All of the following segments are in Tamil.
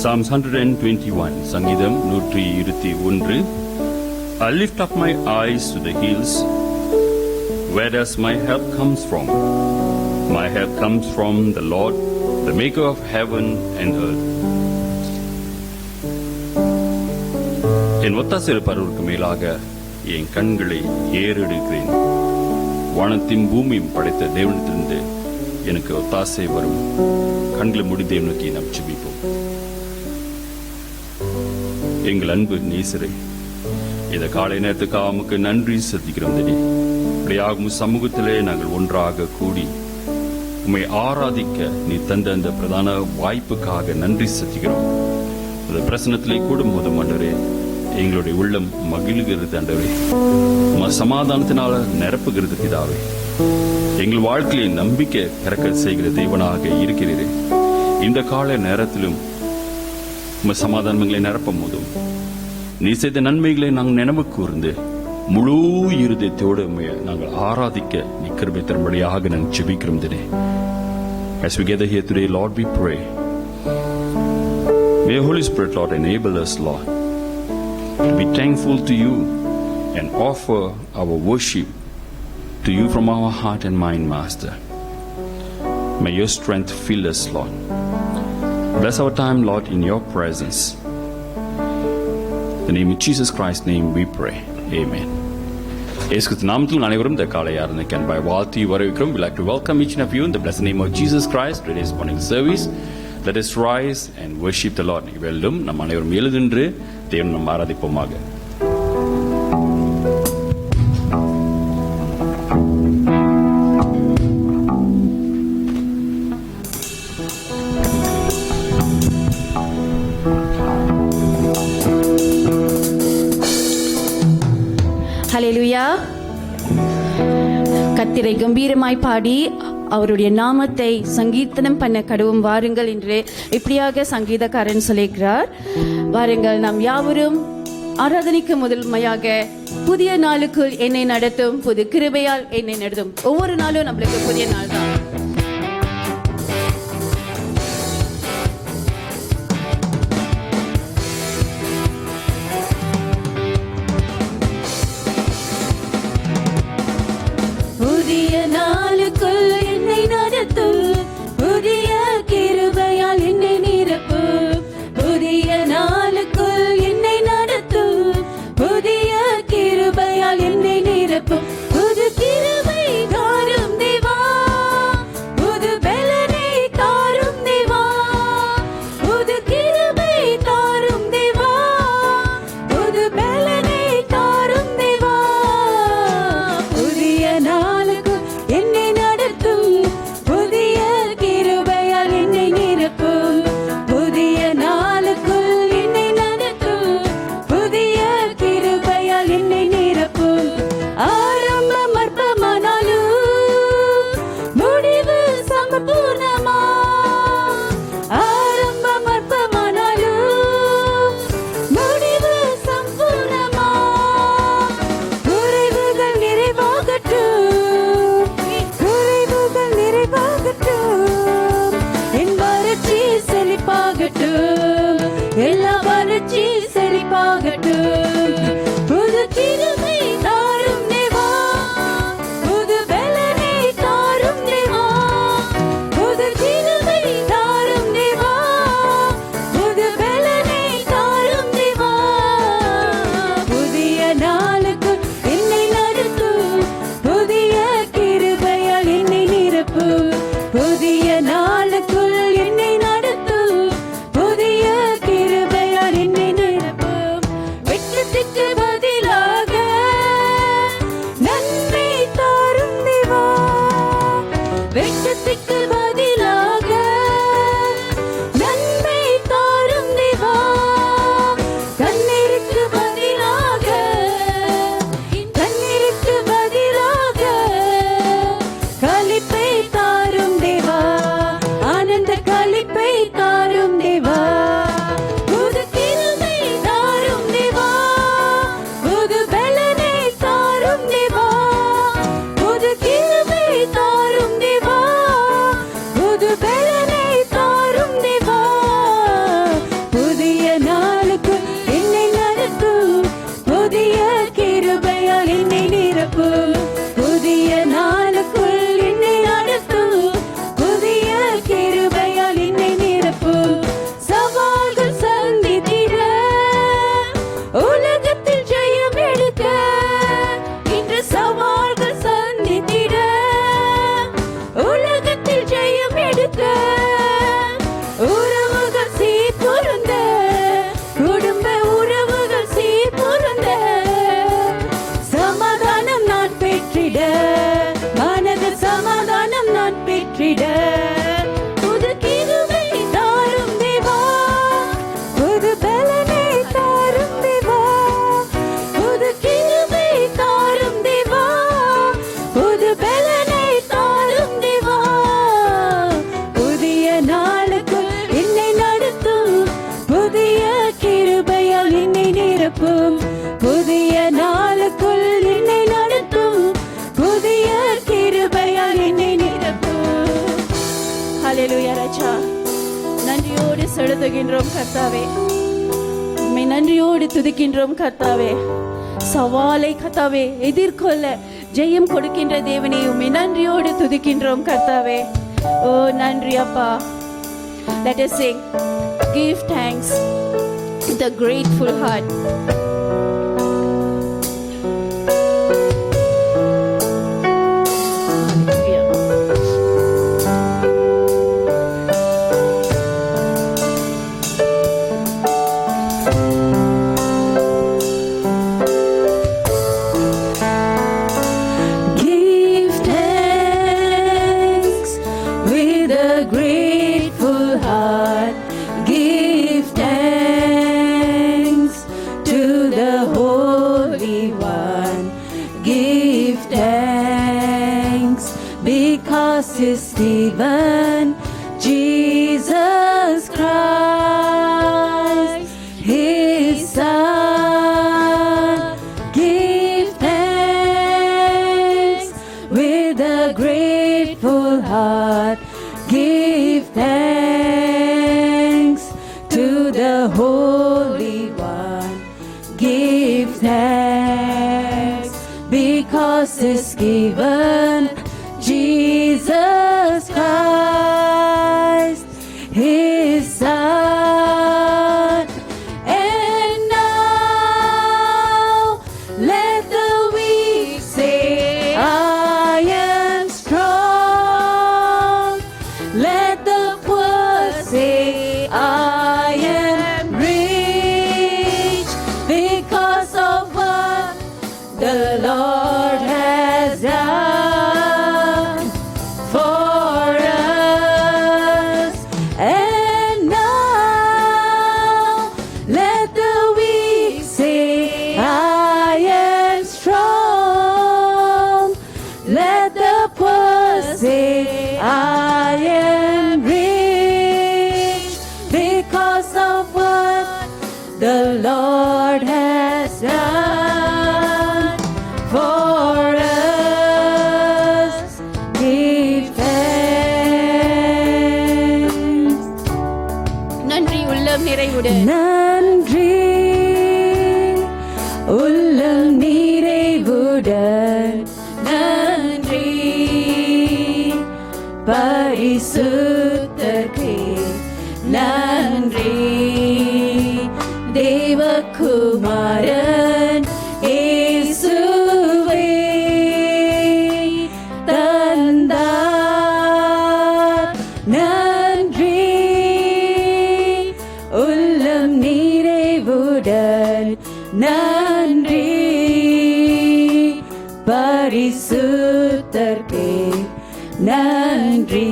Psalms 121 சங்கீதம் 121. I lift up my eyes to the hills. Where does my help comes from? My help comes from the Lord, the maker of heaven and earth. என் ஒத்தாசை பருவருக்கு மேலாக என் கண்களை ஏறெடுக்கிறேன். வானத்தையும் பூமியும் படைத்த தேவனிடத்திலிருந்து எனக்கு ஒத்தாசை வரும். கண்களை மூடி தேவனை நோக்கி நாம் ஜெபிப்போம். எங்கள் அன்பு நேசரே, இந்த காலை நேரத்துக்காக உமக்கு நன்றி செலுத்துகிறோம். இப்படியாகும் சமூகத்திலே நாங்கள் ஒன்றாக கூடி உம்மை ஆராதிக்க நீ தந்த அந்த பிரதான வாய்ப்புக்காக நன்றி செலுத்துகிறோம். அந்த பிரசனத்திலே கூடும் போது ஆண்டவரே, எங்களுடைய உள்ளம் மகிழ்கிறது ஆண்டவரே, சமாதானத்தினால நிரப்புகிறது பிதாவே. எங்கள் வாழ்க்கையை நம்பிக்கை பிறக்க செய்கிற தெய்வனாக இருக்கிறீரே. இந்த கால நேரத்திலும் சமாதானங்களை நிரப்பும் போதும் நீ செய்த நன்மைகளை நாங்கள் நினைவு கூர்ந்து முழு இருதயத்தோடு நாங்கள் ஆராதிக்க நீ கிருபை தரும்படியாக நாங்கள் ஜெபிக்கிறோம். As we gather here today, Lord, we pray. May Holy Spirit, Lord, enable us, Lord, to be thankful to you and offer our worship to you from our heart and mind, Master. May your strength fill us, Lord. Bless our time, Lord, in your presence. In the name of Jesus Christ's name we pray. Amen. இயேசு நாமத்தில் அனைவரும் இந்த காலை ஆராதனைக்கு வாழ்த்தி வரவேற்கிறோம். We like to welcome each of you in the blessed name of Jesus Christ. Today's morning service. Let us rise and worship the Lord. வெல்லும் நம் அனைவரும் எழுதின்று தேவன் நாம் ஆராதிப்போமாக. ஹல்லேலூயா. கர்த்தரை கம்பீரமாய் பாடி அவருடைய நாமத்தை சங்கீர்த்தனம் பண்ண கடவும் வாருங்கள் என்று இப்படியாக சங்கீதக்காரன் சொல்லுகிறார். வாருங்கள், நாம் யாவரும் ஆராதனைக்கு முதன்மையாக புதிய நாளுக்குள் என்னை நடத்தும், புது கிருபையால் என்னை நடத்தும். ஒவ்வொரு நாளும் நம்மளுக்கு புதிய நாள் தான். புதிய நாளுக்குள் என்னை நடத்தும், புதிய கிருபையால் என்னை நிரப்பும். புதிய நாளுக்குள் என்னை நடத்தும், புதிய கிருபையால் என்னை நிரப்பும். புது கிருபை தாரும் தேவா, புது பலனை தாரும் தேவா. புது கிருபை தாரும் தேவா, புது பலனை தாரும் தேவா. புதிய நாளுக்கு என்னை நடத்தும், புதிய கிருபையால் என்னை நிரப்பும். புதிய நாளுக்குள் என்னை நடத்தும், புதிய கிருபையால் என்னை நிரப்பும். ஆரம்பம் அற்பமானாலும் முடிவு சம்பூர்ணமா. ஆரம்பம் அற்பமானாலும் முடிவு சம்பூர்ணமா. குறைவுகள் நிறைவாகட்டும், குறைவுகள் நிறைவாகட்டும். என் வறட்சி செழிப்பாகட்டும், எல்லா வறட்சி செழிப்பாகட்டும். புது கிருபை தாரும் தேவா, புது பலனை தாரும் தேவா. புது கிருபை தாரும் தேவா, புது பலனை தாரும் தேவா. புதிய நாளுக்கு என்னை நடத்தும், புதிய கிருபையால் என்னை நிரப்பும். புதிய நாளுக்குள் என்னை நடத்தும், புதிய கிருபையால் என்னை நிரப்பும். வெட்கத்துக்கு பதிலாக நன்மை தாரும் தேவா, வெட்கத்துக்கு பதிலாக நன்மை தாரும் தேவா. கண்ணீருக்கு பதிலாக, கண்ணீருக்கு பதிலாக களிப்பை தாரும் தேவா, ஆனந்த களிப்பை தாரும் தேவா. புது கிருபை தாரும் தேவா, புது பலனை தாரும் தேவா. புது கிருபை தாரும் தேவா, செலுத்துகின்றோம் கர்த்தாவே. உம்மை நன்றியோடு துதிக்கின்றோம் கர்த்தாவே. சவாலை கர்த்தாவே எதிர்கொள்ள ஜெயம் கொடுக்கின்ற தேவனே, உம்மை நன்றியோடு துதிக்கின்றோம் கர்த்தாவே. ஓ நன்றி அப்பா. Let us sing, give thanks with a grateful heart. Is given Jesus Christ, His Son. Give thanks with a grateful heart. Give thanks to the Holy One. Give thanks because it's given Jesus Christ, His Son. And now let the weak say, I am strong. Let the poor say, I am rich, because of what the Lord has done. I am rich because of what the Lord has done for us. Give thanks. நன்றி உள்ளம் நிறைவுடன். நன்றி உள்ளம் நிறைவுடன். நன்றி பரிசுத்தர்க்கே நன்றி. தேவகுமாரன் இயேசுவை தந்தார். நன்றி உள்ளம் நிறைவுடன். நன்றி பரிசுத்தர்க்கே நன்றி.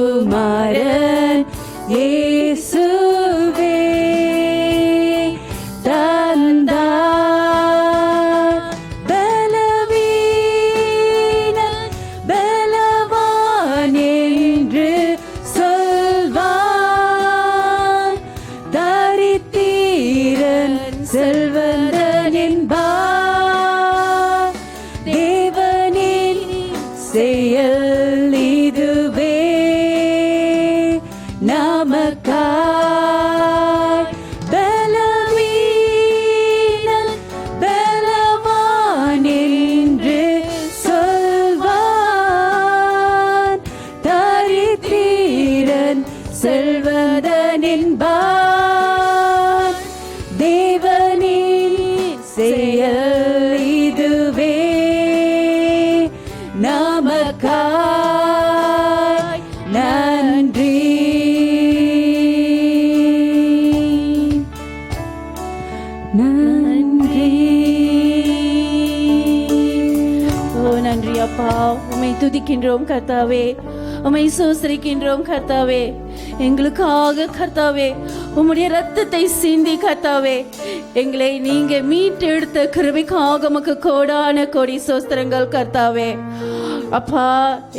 தேவகுமாரன் இயேசுவே தந்தார். பலவீனன் பலவான் என்று சொல்வான். தரித்திரன் செல்வந்தன் என்பார். தேவனின் செயல் இதுவே நமக்காய். பலவீனன் பலவான் என்று சொல்வான். தரித்திரன் செல்வந்தன் என்பான். தேவனின் செயல் இதுவே நமக்காய். நன்றி நன்றி. ஓ நன்றி அப்பா. உம்மை துதிக்கின்றோம் கர்த்தாவே. உம்மை சோசரிக்கின்றோம் கர்த்தாவே. எங்களுக்காக கர்த்தாவே உம்முடைய ரத்தத்தை சிந்தி கர்த்தாவே எங்களை நீங்க மீட்டெடுத்த கிருபைக்காக உமக்கு கோடான கோடி சோஸ்திரங்கள் கர்த்தாவே. அப்பா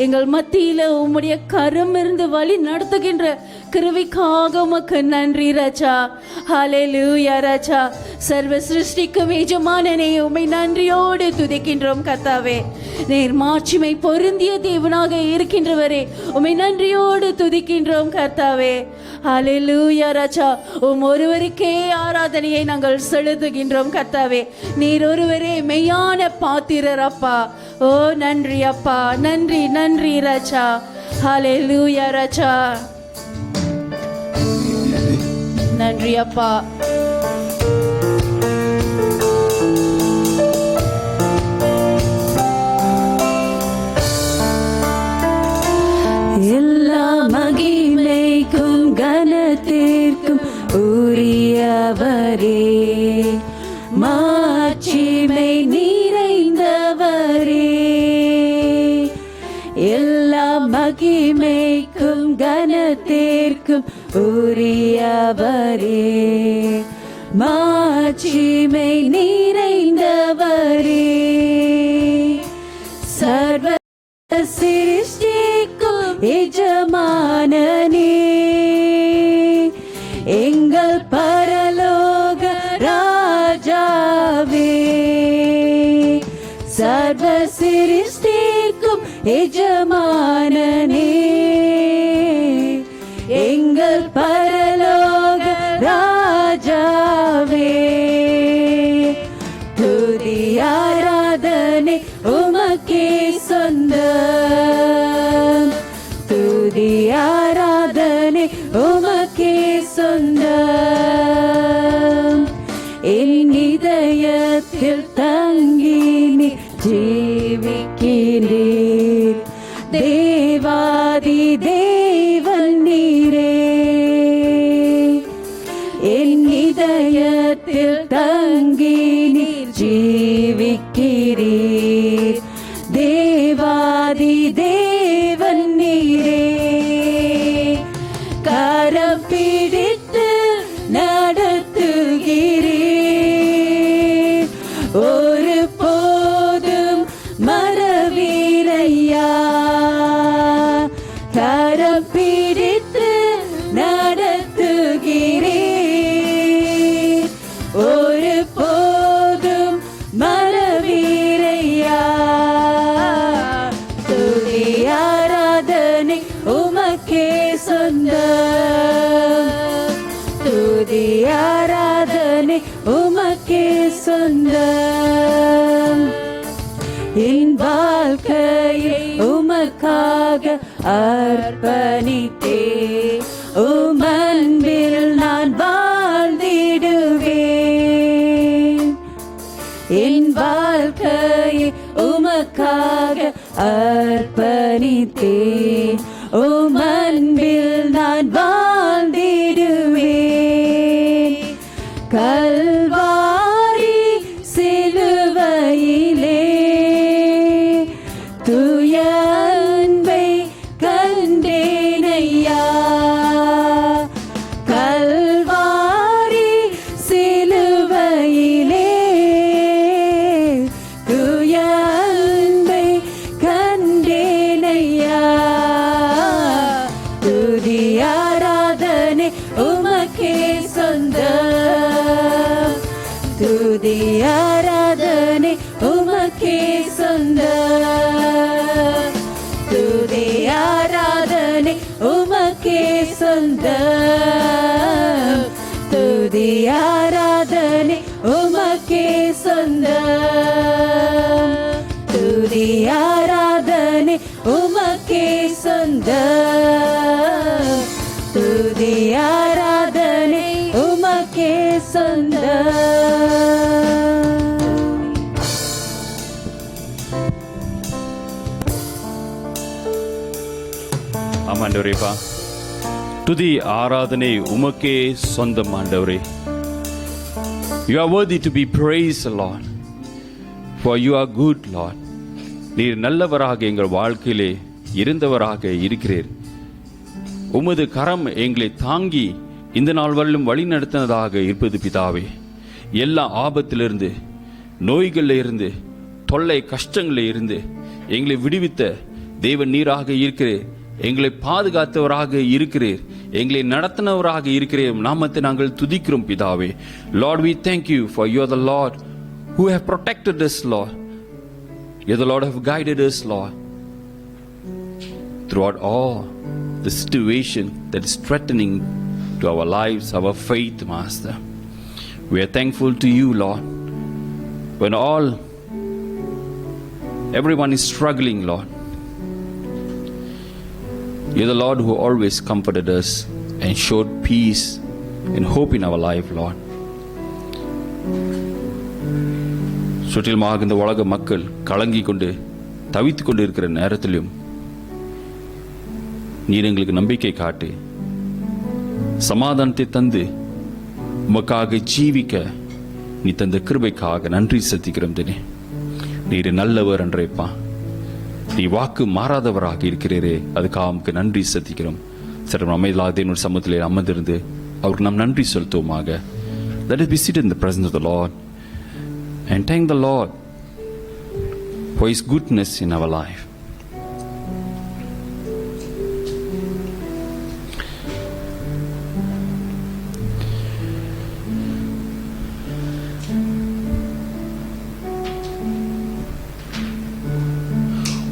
எங்கள் மத்தியில உம்முடைய கரம் இருந்து வழி நடத்துகின்ற கிருபைக்காக உமக்கு நன்றி ராஜா. ஹல்லேலூயா ராஜா. சர்வ சிருஷ்டிக்கும் எஜமானனே உம்மை நன்றியோடு துதிக்கின்றோம் கர்த்தாவே. நீர் மாட்சிமை பொருந்திய தேவனாக இருக்கின்றவரே, உம்மை நன்றியோடு துதிக்கின்றோம் கர்த்தாவே. ஹல்லேலூயா ராஜா, உம் ஒருவருக்கே ஆராதனையை நாங்கள் செலுத்துகின்றோம் கர்த்தாவே. நீர் ஒருவரே மெய்யான பாத்திரர் அப்பா. ஓ நன்றி அப்பா, நன்றி நன்றி ராஜா. ஹல்லேலூயா ராஜா, நன்றி அப்பா. எல்லா மகிமைக்கும் கனத்திற்கும் உரியவரே, மாட்சிமை நிறைந்தவரே. எல்லா மகிமைக்கும் கனத்திற்கும் உரியவரே, மாட்சிமை நிறைந்தவரே. சர்வ சிருஷ்டிக்கும் எஜமானனே, எங்கள் பரலோக ராஜாவே. சர்வ சிருஷ்டிக்கும் எஜமானனே, எங்கள் பரலோக ராஜாவே. துதி ஆராதனை உமக்கே சொந்தம், துதி ஆராதனை உமக்கே சொந்தம். என் இதயத்தில் தங்கி நீ ஜீவிக்கிறீர், தேவாதி தேவன் நீரே. என் இதயத்தில் தங்கி நீர் ஜீவிக்கிறீர், தேவாதி தேவன் நீரே. கரம் பிடித்து நடத்துகிறீர், ஒரு போதும் மறவீரையா. கரம் பிடித்து நடத்துகிறீர், ஒரு போதும் மறவீரையா. துதி ஆராதனை உமக்கே சொந்தம், துதி ஆராதனை உமக்கே சொந்தம். என் வாழ்க்கையை உமக்காக அர்ப்பணித்தே, உமன்பில் நான் வாழ்ந்திடுவேன். என் வாழ்க்கையை உமக்காக அர்ப்பணித்தே, உமன்பில் நான் வாழ்ந்திடுவேன். கல்வாரி சிலுவையிலே தூய அன்பை கண்டேனையா. கல்வாரி சிலுவையிலே தூய அன்பை கண்டேனையா. துதி ஆராதனை உமக்கே சொந்தம், துதி ஆராதனை உமக்கே சொந்தம், துதி ஆராதனை உமக்கே சொந்தம், துதி ஆராதனை உமக்கே சொந்தம், துதி ஆராதனை உமக்கே சொந்தம், துதி ஆராதனை உமக்கே சொந்தம். ஆமாண்டவரேப்பா, துதி ஆராதனை உமக்கே சொந்தம் ஆண்டவரே. You are worthy to be praised, Lord, for you are good, Lord. நீர் நல்லவராக எங்கள் வாழ்க்கையிலே இருந்தவராக இருக்கிறீர். உமது கரம் எங்களை தாங்கி இந்த நாள் வரலும் வழி நடத்தினதாக இருப்பது பிதாவே. எல்லா ஆபத்திலிருந்து, நோய்களில் இருந்து, தொல்லை கஷ்டங்களில் இருந்து எங்களை விடுவித்த தேவன் நீராக இருக்கிறீர். எங்களை பாதுகாத்தவராக இருக்கிறீர், எங்களை நடத்தினவராக இருக்கிறீர். நாமத்தை நாங்கள் துதிக்கிறோம் பிதாவே. Lord, we thank you for you are the Lord who have protected us, Lord. You, the Lord, have guided us, Lord, throughout all the situation that is threatening to our lives, our faith, Master. We are thankful to you, Lord. When everyone is struggling, Lord, you're the Lord who always comforted us and showed peace and hope in our life, Lord. சுற்றிலுமாக இந்த உலக மக்கள் கலங்கி கொண்டு தவித்து கொண்டு இருக்கிற நேரத்திலும் நீர் எங்களுக்கு நம்பிக்கை காட்டு சமாதானத்தை தந்து உமக்காக ஜீவிக்க நீ தந்த கிருபைக்காக நன்றி செலுத்துகிறோம். நீர் நல்லவர் என்றேப்பா, நீ வாக்கு மாறாதவராக இருக்கிறீரே, அதுக்காக உமக்கு நன்றி செலுத்துகிறோம். சற்று அமைதியாக என்னோட சமூகத்திலே அமர்ந்திருந்து அவருக்கு நாம் நன்றி செலுத்துவோமாக. Let us be seated in the presence of the Lord and thank the Lord for His goodness in our life.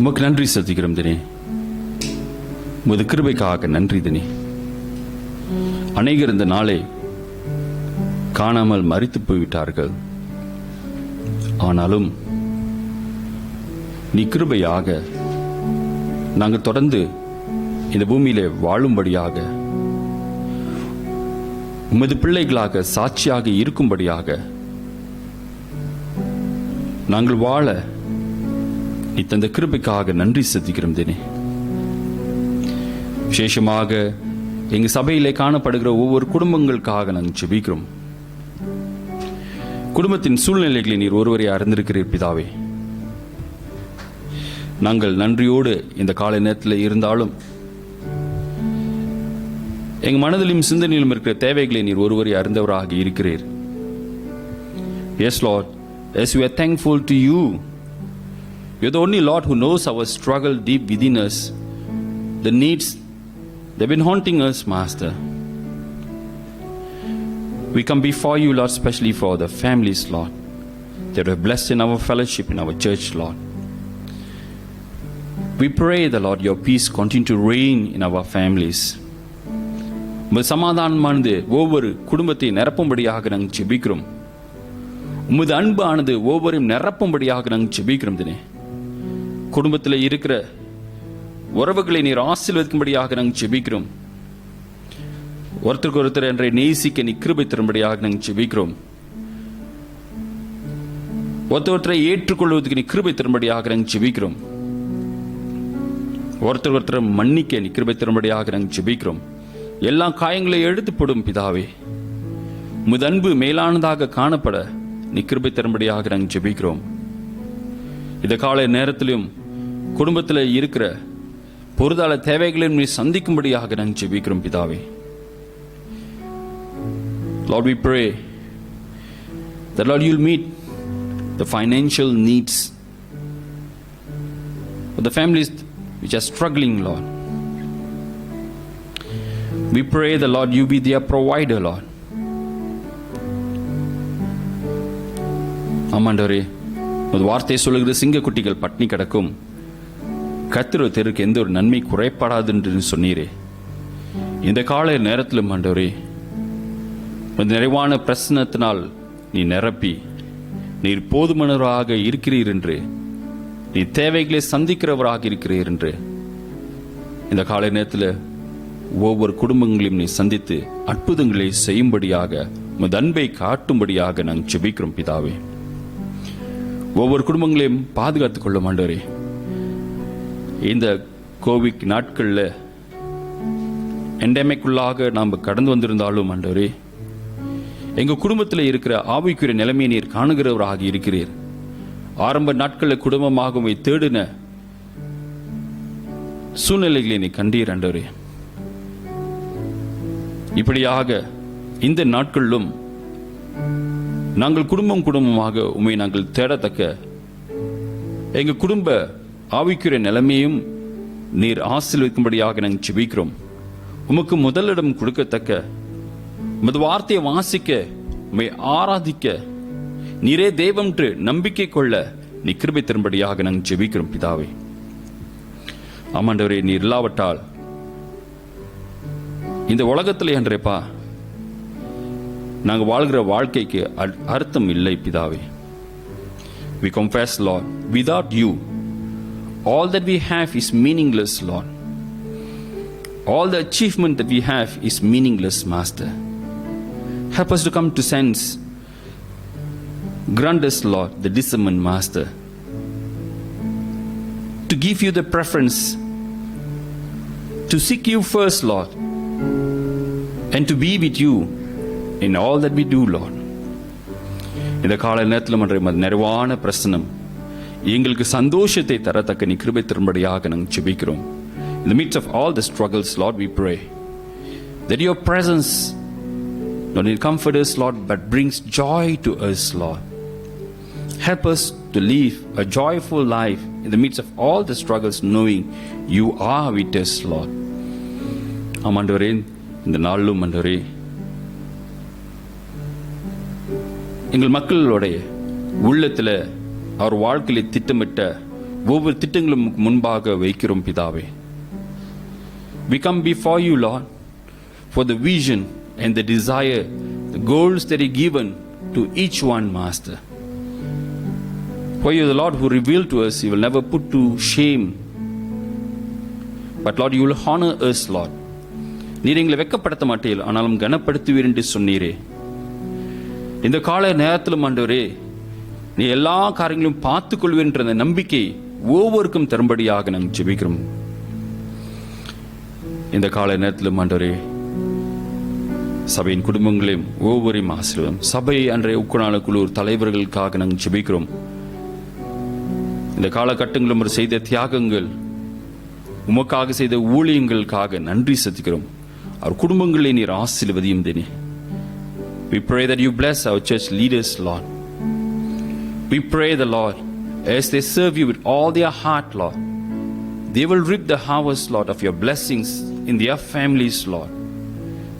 உமக்கு நன்றி செலுத்துகிறோம் தினே, உமது கிருபைக்காக நன்றி தினே. அநேகர் இந்த நாளை காணாமல் மரித்து போய்விட்டார்கள். ஆனாலும் நீ கிருபையாக நாங்கள் தொடர்ந்து இந்த பூமியிலே வாழும்படியாக, உமது பிள்ளைகளாக சாட்சியாக இருக்கும்படியாக, நாங்கள் வாழ நீ தந்த கிருபைக்காக நன்றி செலுத்துகிறோம் தினே. விசேஷமாக எங்க சபையிலே காணப்படுகிற ஒவ்வொரு குடும்பங்களுக்காக நாங்கள் ஜெபிக்கிறோம். குடும்பத்தின் சூழ்நிலைகளை நீர் ஒருவரை அறிந்திருக்கிறீர் பிதாவே. நாங்கள் நன்றியோடு இந்த காலை நேரத்தில் இருந்தாலும் எங்கள் மனதிலும் சிந்தனையிலும் இருக்கிற தேவைகளை நீர் ஒருவரை அறிந்தவராக இருக்கிறீர். Yes, Lord, as we are thankful to you, you're the only Lord who knows our struggle deep within us, the needs they've been haunting us, Master. We come before you, Lord, especially for the families, Lord, that are blessed in our fellowship, in our church, Lord. We pray that, Lord, your peace continue to reign in our families. உமது சமாதானமானது ஒவ்வொரு குடும்பத்தை நிரப்பும்படியாக நாங்கள் ஜெபிக்கிறோம். உமது அன்பானது ஒவ்வொருவரையும் நிரப்பும்படியாக நாங்கள் ஜெபிக்கிறோம் தினே. குடும்பத்தில் இருக்கிற உறவுகளை நீர் ஆசீர்வதிக்கும்படியாக நாங்கள் ஜெபிக்கிறோம். ஒருத்தருக்கு ஒருத்தர் என்ற நேசிக்க நீ கிருபை தரும்படியாக நாங்கள் ஜெபிக்கிறோம். ஒருத்தரை ஏற்றுக்கொள்வதற்கு நீ கிருபை தரும்படியாக நாங்கள் ஜெபிக்கிறோம். ஒருத்தர் மன்னிக்க நீ கிருபை தரும்படியாக நாங்கள் ஜெபிக்கிறோம். எல்லா காயங்களை எடுத்து போடும் பிதாவே, உமது அன்பு மேலானதாக காணப்பட நீ கிருபை தரும்படியாக நாங்கள் ஜெபிக்கிறோம். இந்த காலை நேரத்திலும் குடும்பத்தில் இருக்கிற பொருளாதார தேவைகளையும் நீ சந்திக்கும்படியாக நாங்கள் ஜெபிக்கிறோம் பிதாவே. Lord, we pray that, Lord, you'll meet the financial needs of the families which are struggling, Lord. We pray that, Lord, you be their provider, Lord. ஆமாண்டவரே, ஒரு வார்த்தை சொல்லுகிற சிங்க குட்டிகள் பட்னி கிடக்கும், கர்த்தர் தெருக்கு எந்த ஒரு நன்மை குறைப்படாது என்று சொன்னீரே. இந்த காலை நேரத்திலும் ஆண்டவரே, நிறைவான பிரசனத்தினால் நீ நிரப்பி நீர் போதுமானவராக இருக்கிறீர் என்று, நீ தேவைகளை சந்திக்கிறவராக இருக்கிறீர் என்று இந்த காலை நேரத்தில் ஒவ்வொரு குடும்பங்களையும் நீ சந்தித்து அற்புதங்களை செய்யும்படியாக, உமது அன்பை காட்டும்படியாக நாங்கள் ஜெபிக்கிறோம் பிதாவே. ஒவ்வொரு குடும்பங்களையும் பாதுகாத்துக் கொள்ள ஆண்டவரே. இந்த கோவிட் நாட்களில் எண்டமிக்குள்ளாக நாம் கடந்து வந்திருந்தாலும் ஆண்டவரே, எங்க குடும்பத்தில் இருக்கிற ஆவிக்குரிய நிலைமையை நீர் காணுகிறவராக இருக்கிறீர். ஆரம்ப நாட்களில் குடும்பமாக தேடின சூழ்நிலைகளை நீ கண்டீர் ஆண்டவரே. இப்படியாக இந்த நாட்களிலும் நாங்கள் குடும்பமாக உம்மை நாங்கள் தேடத்தக்க எங்க குடும்ப ஆவிக்குரிய நிலைமையும் நீர் ஆசீர்வதிக்கும்படியாக நாங்கள் ஜெபிக்கிறோம். உமக்கு முதலிடம் கொடுக்கத்தக்க, உமது வார்த்தையை வாசிக்க, உம்மை ஆராதிக்க, நீரே தேவன் என்று நம்பிக்கை கொள்ள நீ கிருபை தரும்படியாக நாங்கள் ஜெபிக்கிறோம் பிதாவே. ஆமாண்டவரே, நீர் இல்லாவிட்டால் இந்த உலகத்தில் என்றேப்பா நாங்கள் வாழ்கிற வாழ்க்கைக்கு அர்த்தம் இல்லை பிதாவே. We confess, Lord, without you all that we have is meaningless, Lord. All the achievement that we have is meaningless, Master. Help us to come to sense, grant us, Lord, the discernment, Master, to give you the preference, to seek you first, Lord, and to be with you in all that we do, Lord. இந்த கால நேரத்தில் மன்ற நிறைவான பிரசனம் எங்களுக்கு சந்தோஷத்தை தரத்தக்க நீ கிருபை தரும்படியாக நாங்கள் ஜெபிக்கிறோம். In the midst of all the struggles, Lord, we pray that your presence not only comforts us, Lord, but brings joy to us, Lord. Help us to live a joyful life in the midst of all the struggles, knowing you are with us, Lord. ஆமாண்டவரே, இந்த நாளிலும் ஆண்டவரே எங்கள் மக்களுடைய உள்ளத்தில் அவர் வாழ்க்கையில திட்டமிட்ட ஒவ்வொரு திட்டங்களும் முன்பாக வைக்கிறோம் பிதாவே. We come before you, Lord, for the vision and the desire, the goals that are given to each one, Master. For you, the Lord who revealed to us, you will never put to shame. But Lord, you will honor us, Lord. நீர் எங்களை வெட்கப்படுத்த மாட்டீர்கள், ஆனாலும் கனப்படுத்துவீர் என்று சொன்னீரே. இந்த கால நேரத்திலும் ஆண்டவரே நீ எல்லா காரியங்களும் பார்த்துக் கொள்வேன்ற அந்த நம்பிக்கை ஒவ்வொருக்கும் தரும்படியாக நாங்கள் ஜெபிக்கிறோம். இந்த கால நேரத்திலும் ஆண்டவரே சபையின் குடும்பங்களையும் ஒவ்வொருவரையும் ஆசீர்வதியும். சபை அன்றைய உக்குநாள குழு தலைவர்களுக்காக நாங்கள் ஜெபிக்கிறோம். இந்த காலகட்டங்களும் ஒரு செய்த தியாகங்கள், உமக்காக செய்த ஊழியங்களுக்காக நன்றி செலுத்துகிறோம். அவர் குடும்பங்களை நீர் ஆசீர்வதியும் தேனே. We pray that you bless our church leaders, Lord. We pray the Lord, as they serve you with all their heart, Lord, they will reap the harvest, Lord, of your blessings in their families, Lord.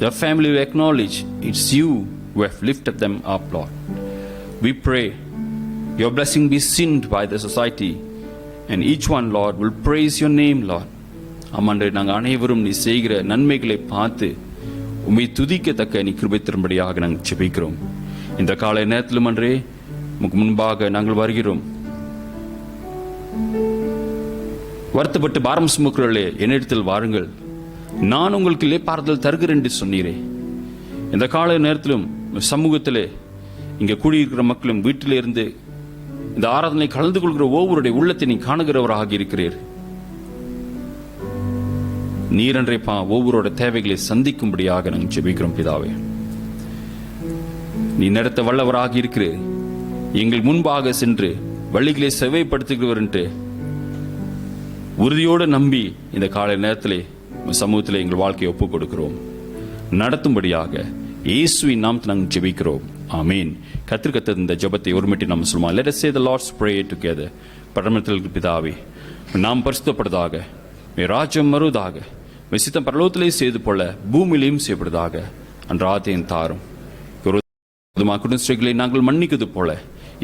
Their family will acknowledge it's you who have lifted them up, Lord. We pray your blessing be seen by the society, and each one, Lord, will praise your name, Lord. ஆமாண்டே, நாங்கள் அனைவரும் நீ செய்கிற நன்மைகளை பார்த்து உம்மை துதிக்கத்தக்க நீ கிருபை தரும்படியாக நாங்கள் ஜெபிக்கிறோம். இந்த காலை நேரத்திலும் அன்றே முன்பாக நாங்கள் வருகிறோம். வருத்தப்பட்டு பாரம் சுமக்கிறவர்களே, என்னிடத்தில் வாருங்கள், நான் உங்களுக்கு இளைப்பாறுதல் தருகிறேன் என்று சொன்னீரே. இந்த காலை நேரத்திலும் சமூகத்திலே இங்கே கூடியிருக்கிற மக்களும் வீட்டிலே இருந்து இந்த ஆராதனை கலந்து கொள்கிற ஒவ்வொருடைய உள்ளத்தை நீ காணுகிறவராக இருக்கிறீர். நீரன்றைப்பா ஒவ்வொருடைய தேவைகளை சந்திக்கும்படியாக நாங்கள் ஜெபிக்கிறோம் பிதாவே. நீ நடத்த வல்லவராக இருக்கிறீர். எங்கள் முன்பாக சென்று வழிகளை செவைப்படுத்துகிறவர் என்று உறுதியோடு நம்பி இந்த காலை நேரத்திலே சமூகத்திலே எங்கள் வாழ்க்கையை ஒப்புக் கொடுக்கிறோம். நடத்தும்படியாக இயேசுவின் நாமத்தில் நாங்கள் ஜெபிக்கிறோம். ஆமீன். கத்திருக்கத்த இந்த ஜெபத்தை ஒருமிட்டு நாம் சொல்லுவோம். Let us say the Lord's Prayer together. பரமத்தில் பிதாவே, நாம் பரிசுத்தப்படுவதாக, ராஜ்யம் வருவதாக, சித்தம் பரலோகத்திலே செய்து போல பூமியிலையும் செய்யப்படுவதாக. அன்றாதையும் தாரும். குற்றங்களை நாங்கள் மன்னிக்கிறது போல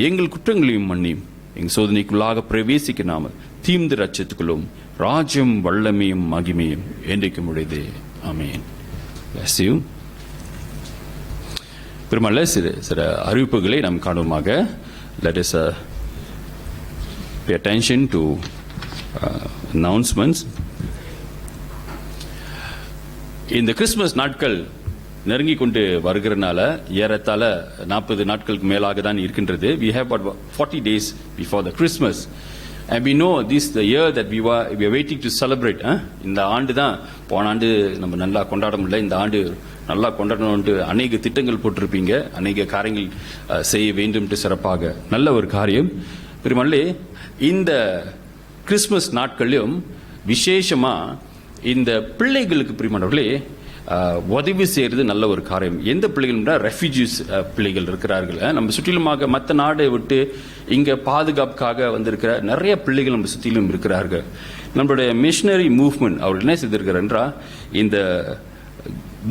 எங்கள் குற்றங்களையும் மன்னியும். எங்கள் சோதனைக்குள்ளாக பிரவேசிக்காமல் தீர்ந்து ரட்சித்துக்கொள்ளும். ராஜ்யம் வல்லமையும் மகிமையும் என்றைக்கும் உடையது. ஆமென். Bless you. பெருமல்ல சில அறிவிப்புகளை நாம் காணுமாக. Let us pay attention to announcements. இந்த கிறிஸ்துமஸ் நாட்கள் நெருங்கி கொண்டு வருகிறனால ஏறத்தாழ 40 நாட்களுக்கு மேலாக தான் இருக்கின்றது. We have about 40 days before the Christmas. And we know this the year that we are waiting to celebrate. இந்த ஆண்டு தான், போன ஆண்டு நம்ம நல்லா கொண்டாட முடியல, இந்த ஆண்டு நல்லா கொண்டாடணும்ட்டு அநேக திட்டங்கள் போட்டிருப்பீங்க, அநேக காரியங்கள் செய்ய வேண்டும் சிறப்பாக. நல்ல ஒரு காரியம். பெருமல்லே இந்த கிறிஸ்துமஸ் நாட்களிலும் விசேஷமா இந்த பிள்ளைகளுக்கு பிரியமானவர்களே உதவி செய்யறது நல்ல ஒரு காரியம். எந்த பிள்ளைகள் ரெஃப்யூஜிஸ் பிள்ளைகள் இருக்கிறார்கள். நம்ம சுற்றிலுமாக மற்ற நாடை விட்டு இங்க பாதுகாப்புக்காக வந்திருக்கிற நிறைய பிள்ளைகள் நம்ம சுற்றிலும் இருக்கிறார்கள். நம்மளுடைய மிஷனரி மூவ்மெண்ட் அவர் என்ன செய்திருக்கிறார் என்றால், இந்த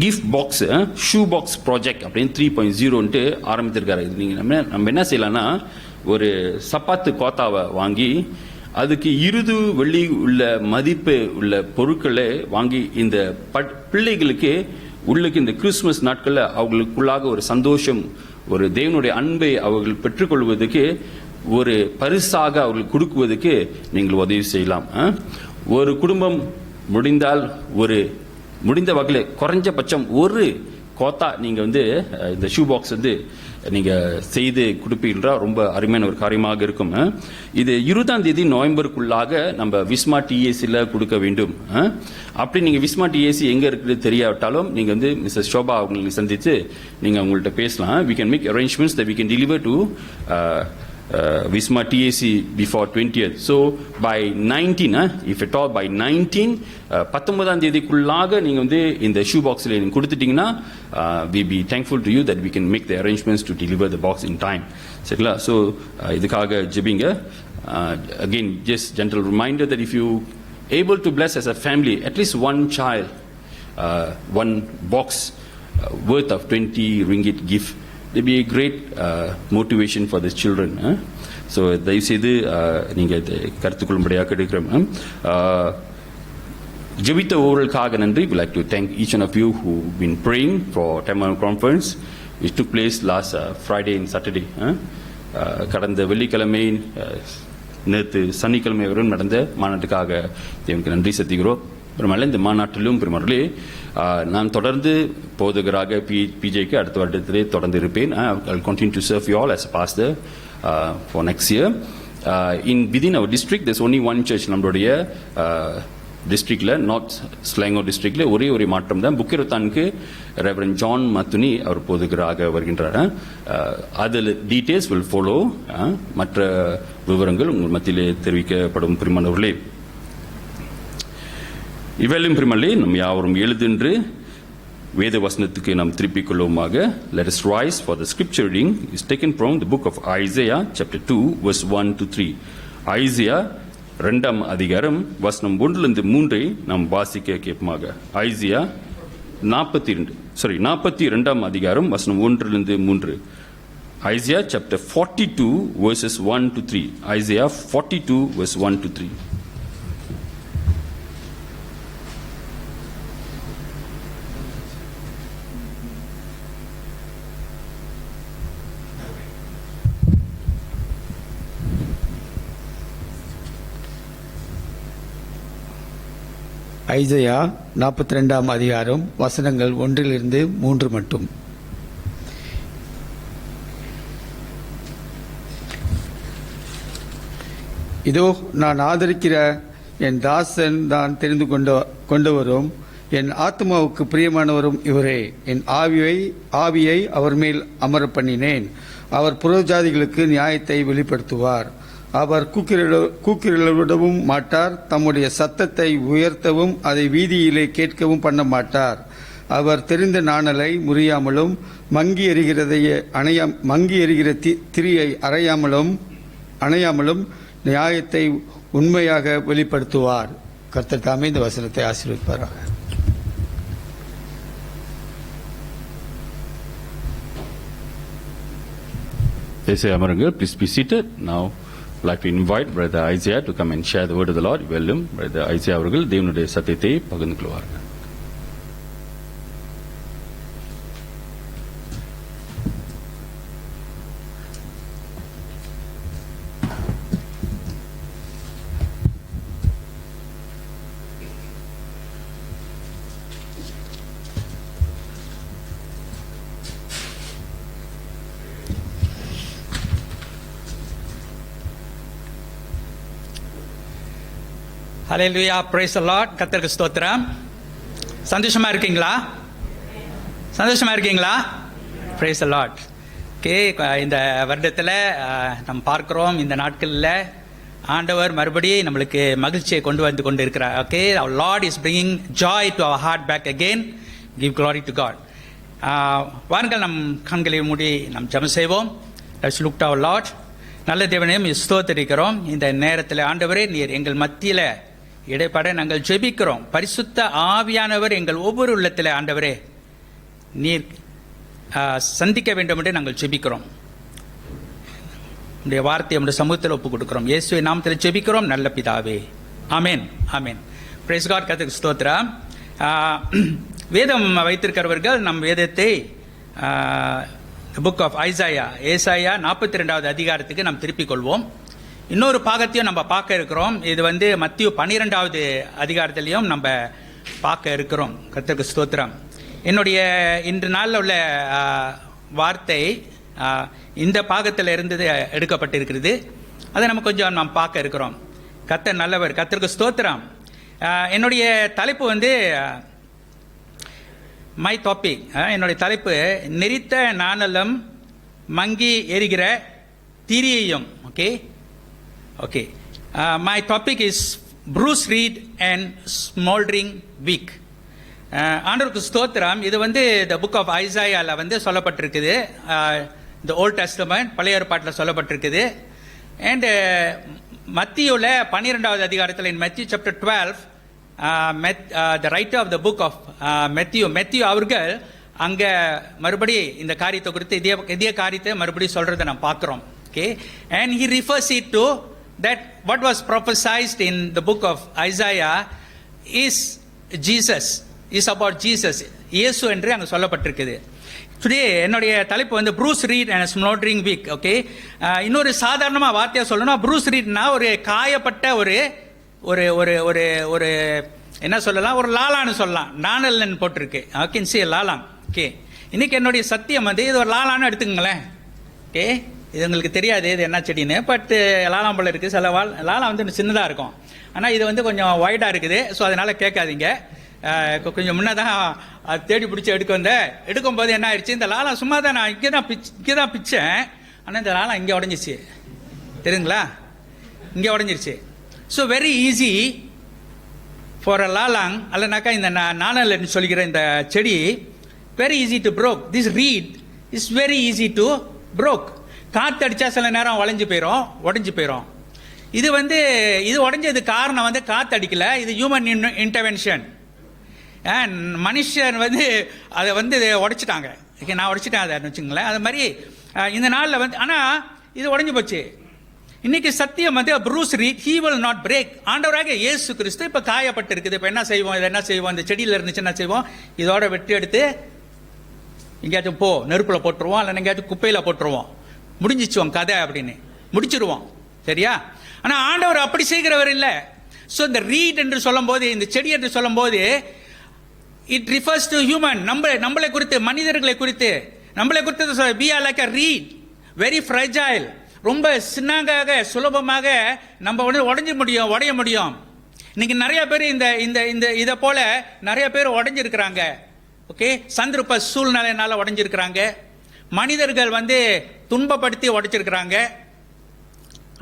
gift box shoe box project அப்படின்னு 3.0 ஆரம்பித்திருக்காரு. நீங்க நம்ம என்ன செய்யலாம்னா, ஒரு சப்பாத்து கோத்தாவை வாங்கி அதுக்கு 20 வெள்ளி உள்ள மதிப்பு உள்ள பொருட்களை வாங்கி இந்த பிள்ளைகளுக்கு உள்ளுக்கு இந்த கிறிஸ்துமஸ் நாட்கள்ல அவங்களுக்குள்ளாக ஒரு சந்தோஷம், ஒரு தேவனுடைய அன்பை அவர்கள் பெற்றுக்கொள்வதற்கு ஒரு பரிசாக அவர்களுக்கு கொடுக்குவதற்கு நீங்கள் உதவி செய்யலாம். ஒரு குடும்பம் முடிந்தால் முடிந்த வகையில் குறைஞ்சபட்சம் ஒரு கோத்தா நீங்க இந்த ஷூ பாக்ஸ் நீங்க செய்து கொடுப்பீங்களா ரொம்ப அருமையான ஒரு காரியமாக இருக்கும். இது 20ஆம் தேதி நவம்பருக்குள்ளாக நம்ம விஸ்மா டிஏசில கொடுக்க வேண்டும். அப்படி நீங்க விஸ்மா டிஏசி எங்க இருக்குது தெரியாவிட்டாலும் நீங்க மிஸ்ஸஸ் ஷோபா அவங்களை சந்தித்து நீங்க அவங்கள்ட்ட பேசலாம். we can make arrangements that we can deliver to Visma TAC before 20th. So by 19, if at all by 19, 19ஆம் தேதிக்குள்ளாக நீங்க இந்த ஷூ பாக்ஸ்ல நீங்க கொடுத்துட்டீங்கன்னா we be thankful to you that we can make the arrangements to deliver the box in time. சரிங்களா? So இதுக்காக ஜெபிங்க. Again, just gentle reminder that if you able to bless as a family at least one child, one box worth of 20 ringgit gift, there be a great motivation for the children. So தயவு செய்து நீங்க கருத்துக்கொள்ளும்படியாக கேட்கிறோம். ஜெபித்த ஒவ்வொருவருக்காக நன்றி. We like to thank each one of you who been praying for Tamil conference which took place last Friday and Saturday. கடந்த வெள்ளிக்கிழமை நேற்று சனிக்கிழமை வரை நடந்த மாநாட்டுக்காக தேவனுக்கு நன்றி செலுத்துகிறோம். பெருமாள் இந்த மாநாட்டிலும் பெருமாளே நான் தொடர்ந்து போதகராக பிஜேக்கு அடுத்த வருடத்திலே தொடர்ந்து இருப்பேன். I'll continue to serve you all as a pastor for next year. Within our district there's only one church. நம்மளுடைய டிஸ்ட்ரிக்ட்ல நார்த் ஸ்லாங்கோ டிஸ்ட்ரிக்ட்ல ஒரே ஒரு மாற்றம் தான். புக்கிரத்தானுக்கு ரெவரண்ட் ஜான் மத்துனி அவர் போதகராக வருகின்றார். அதில் டீட்டெயில்ஸ் வில் ஃபாலோ. மற்ற விவரங்கள் உங்கள் மத்தியிலே தெரிவிக்கப்படும். பிரிமானவர்களே, இவளும் பிரிமல்லே நம் யாவரும் எழுதின்று வேத வசனத்துக்கு நாம் திருப்பிக் கொள்வோமாக. Let us rise for the scripture reading is taken from the book of Isaiah chapter 2 verse 1 to 3. Isaiah 2ஆம் அதிகாரம் வசனம் 1-3 நாம் வாசிக்க கேட்போமாக. Isaiah 42ஆம் அதிகாரம் வசனம் 1-3. Isaiah chapter 42 verses 1 to 3. Isaiah 42 verse 1 to 3. Isaiah 42ஆம் அதிகாரம் வசனங்கள் 1-3 மட்டும். இதோ நான் ஆதரிக்கிற என் தாசன் தான் தெரிந்து கொண்டவரும் என் ஆத்மாவுக்கு பிரியமானவரும் இவரே. என் ஆவியை அவர் மேல் அமர பண்ணினேன். அவர் புறஜாதிகளுக்கு நியாயத்தை வெளிப்படுத்துவார். அவர் கூக்குரலிடவும் மாட்டார். தம்முடைய சத்தத்தை உயர்த்தவும் அதை வீதியிலே கேட்கவும் பண்ண மாட்டார். அவர் தெரிந்த நாணலை முறியாமலும் மங்கி எறிகிற திரியை அணையாமலும் நியாயத்தை உண்மையாக வெளிப்படுத்துவார். கர்த்தர் தாமே இந்த வசனத்தை ஆசீர்வதிப்பாராக. அமருங்கள். Please be seated. Now I'd like to invite Brother Isaiah to come and share the word of the Lord. Welcome Brother Isaiah அவர்கள் தேவனுடைய சத்தியத்தை பகிர்ந்து கொள்வார்கள். ஹல்லேலூயா, பிரைஸ் தி லார்ட். கர்த்தருக்கு ஸ்தோத்திரம். சந்தோஷமா இருக்கீங்களா? Praise the Lord. ஓகே, இந்த வருடத்தில் நம்ம பார்க்கிறோம், இந்த நாட்களில் ஆண்டவர் மறுபடியும் நம்மளுக்கு மகிழ்ச்சியை கொண்டு வந்து கொண்டு இருக்கிறார். Okay, our Lord is bringing joy to our heart back again. Give glory to God. வாருங்கள், நம் கண்களை மூடி நம் ஜெபம் செய்வோம். Let's look to our Lord. நல்ல தேவனையும் ஸ்தோத்திரிக்கிறோம். இந்த நேரத்தில் ஆண்டவரே, நீர் எங்கள் மத்தியில் இடைப்பட நாங்கள் ஜெபிக்கிறோம். பரிசுத்த ஆவியானவர் எங்கள் ஒவ்வொரு உள்ளத்தில் ஆண்டவரே நீர் சந்திக்க வேண்டும் என்று நாங்கள் ஜெபிக்கிறோம். உடைய வார்த்தையை நம்முடைய சமூகத்தில் ஒப்பு கொடுக்கிறோம். இயேசுவின் நாமத்தில் ஜெபிக்கிறோம் நல்ல பிதாவே. ஆமென், ஆமென். Praise God. கர்த்தருக்கு ஸ்தோத்திரம். வேதம் வைத்திருக்கிறவர்கள் நம் வேதத்தை புக் ஆஃப் ஏசாயா 42வது அதிகாரத்துக்கு நாம் திருப்பிக் கொள்வோம். இன்னொரு பாகத்தையும் நம்ம பார்க்க இருக்கிறோம். இது மத்திய 12வது அதிகாரத்திலையும் நம்ம பார்க்க இருக்கிறோம். கர்த்தருக்கு ஸ்தோத்திரம். என்னுடைய இன்று நாளில் உள்ள வார்த்தை இந்த பாகத்தில் இருந்து எடுக்கப்பட்டிருக்கிறது. அதை நம்ம கொஞ்சம் நாம் பார்க்க இருக்கிறோம். கர்த்தர் நல்லவர். கர்த்தருக்கு ஸ்தோத்திரம். என்னுடைய தலைப்பு மை டாபிக், என்னுடைய தலைப்பு நெரித்த நாணலம் மங்கி எரிகிற திரியையும். Okay okay. My topic is bruised reed and smouldering wick. ஆண்டவருக்கு ஸ்தோத்திரம். இது த புக் ஆஃப் ஐசாயால சொல்லப்பட்டிருக்குது. இந்த ஓல்ட் டெஸ்டமென்ட் பழைய ஏற்பாட்டில் சொல்லப்பட்டிருக்குது. அண்ட் மத்தியுள்ள 12வது அதிகாரத்தில் இன் Matthew chapter 12 the writer of the book of Matthew அவர்கள் அங்க மறுபடி இந்த காரியத்தை குறித்து இதே காரியத்தை மறுபடி சொல்றதை நாம் பார்க்கிறோம். Okay, and he refers it to that what was prophesied in the book of Isaiah is Jesus, is about Jesus, இயேசு என்று அங்க சொல்லப்பட்டிருக்குது. டுடே என்னுடைய தலைப்பு bruised reed and smouldering wick. Okay, இன்னொரு சாதாரணமா வார்த்தையா சொல்லணும், ப்ரூஸ் ரீட்னா ஒரு காயப்பட்ட ஒரு ஒரு ஒரு ஒரு ஒரு என்ன சொல்லலாம், ஒரு லாலான்னு சொல்லலாம். நாணல்னு போட்டிருக்கு. Okay, C லாலான். ஓகே, இன்னைக்கு என்னுடைய சத்தியம் இது ஒரு லாலான்னு எடுத்துக்கங்களேன். ஓகே, இது உங்களுக்கு தெரியாது இது என்ன செடின்னு. பட் லாலாம் போல இருக்குது. சில லாலாம் சின்னதாக இருக்கும். ஆனால் இது கொஞ்சம் வைடாக இருக்குது. ஸோ அதனால் கேட்காதீங்க. கொஞ்சம் முன்னதான் தேடி பிடிச்சி எடுக்கும்போது என்ன ஆயிடுச்சு, இந்த லாலாம் சும்மா தான் நான் இங்கே தான் பிச்சேன். ஆனால் இந்த லாலாம் இங்கே உடஞ்சிச்சு. தெரியுங்களா? இங்கே உடஞ்சிருச்சு. So very easy for a லாலாங் அல்லனாக்கா இந்த நாணல்னு சொல்லிக்கிற இந்த செடி very easy to broke. This reed is very easy to broke. காற்று அடித்தா சில நேரம் உடஞ்சி போயிடும். இது இது உடஞ்சது காரணம் காற்று அடிக்கல, இது ஹியூமன் இன்டர்வென்ஷன். மனுஷன் அதை உடைச்சிட்டாங்க. நான் உடைச்சிட்டேன் அதை வச்சுங்களேன். அது மாதிரி இந்த நாளில் ஆனால் இது உடஞ்சி போச்சு. இன்னைக்கு சத்தியம் Bruce read, he will not break. ஆண்டவராக இயேசு கிறிஸ்து இப்போ காயப்பட்டு இருக்குது. இப்போ என்ன செய்வோம், இதை என்ன செய்வோம், இந்த செடியில் இருந்துச்சு என்ன செய்வோம், இதோட வெட்டி எடுத்து எங்கேயாச்சும் நெருப்பில் போட்டுருவோம், இல்லை எங்கேயாச்சும் குப்பையில் போட்டுருவோம். முடிஞ்சிச்சுவோம் கதை அப்படின்னு முடிச்சிருவோம். சரியா? ஆனால் ஆண்டவர் அப்படி செய்கிறவர் இல்லை. ஸோ இந்த ரீட் என்று சொல்லும் போது, இந்த செடி என்று சொல்லும் போது இட் ரிஃபர்ஸ் டு ஹியூமன். நம்மளை குறித்து, மனிதர்களை குறித்து, நம்மளை குறித்து we are like a reed, very fragile. ரொம்ப சின்னதாக சுலபமாக நம்ம உடைய முடியும். இன்னைக்கு நிறைய பேர் இந்த இந்த இந்த இதை போல நிறைய பேர் உடைஞ்சிருக்கிறாங்க. ஓகே, சந்தர்ப்ப சூழ்நிலையினால உடைஞ்சிருக்கிறாங்க. மனிதர்கள் துன்பப்படுத்தி உடைச்சிருக்கிறாங்க.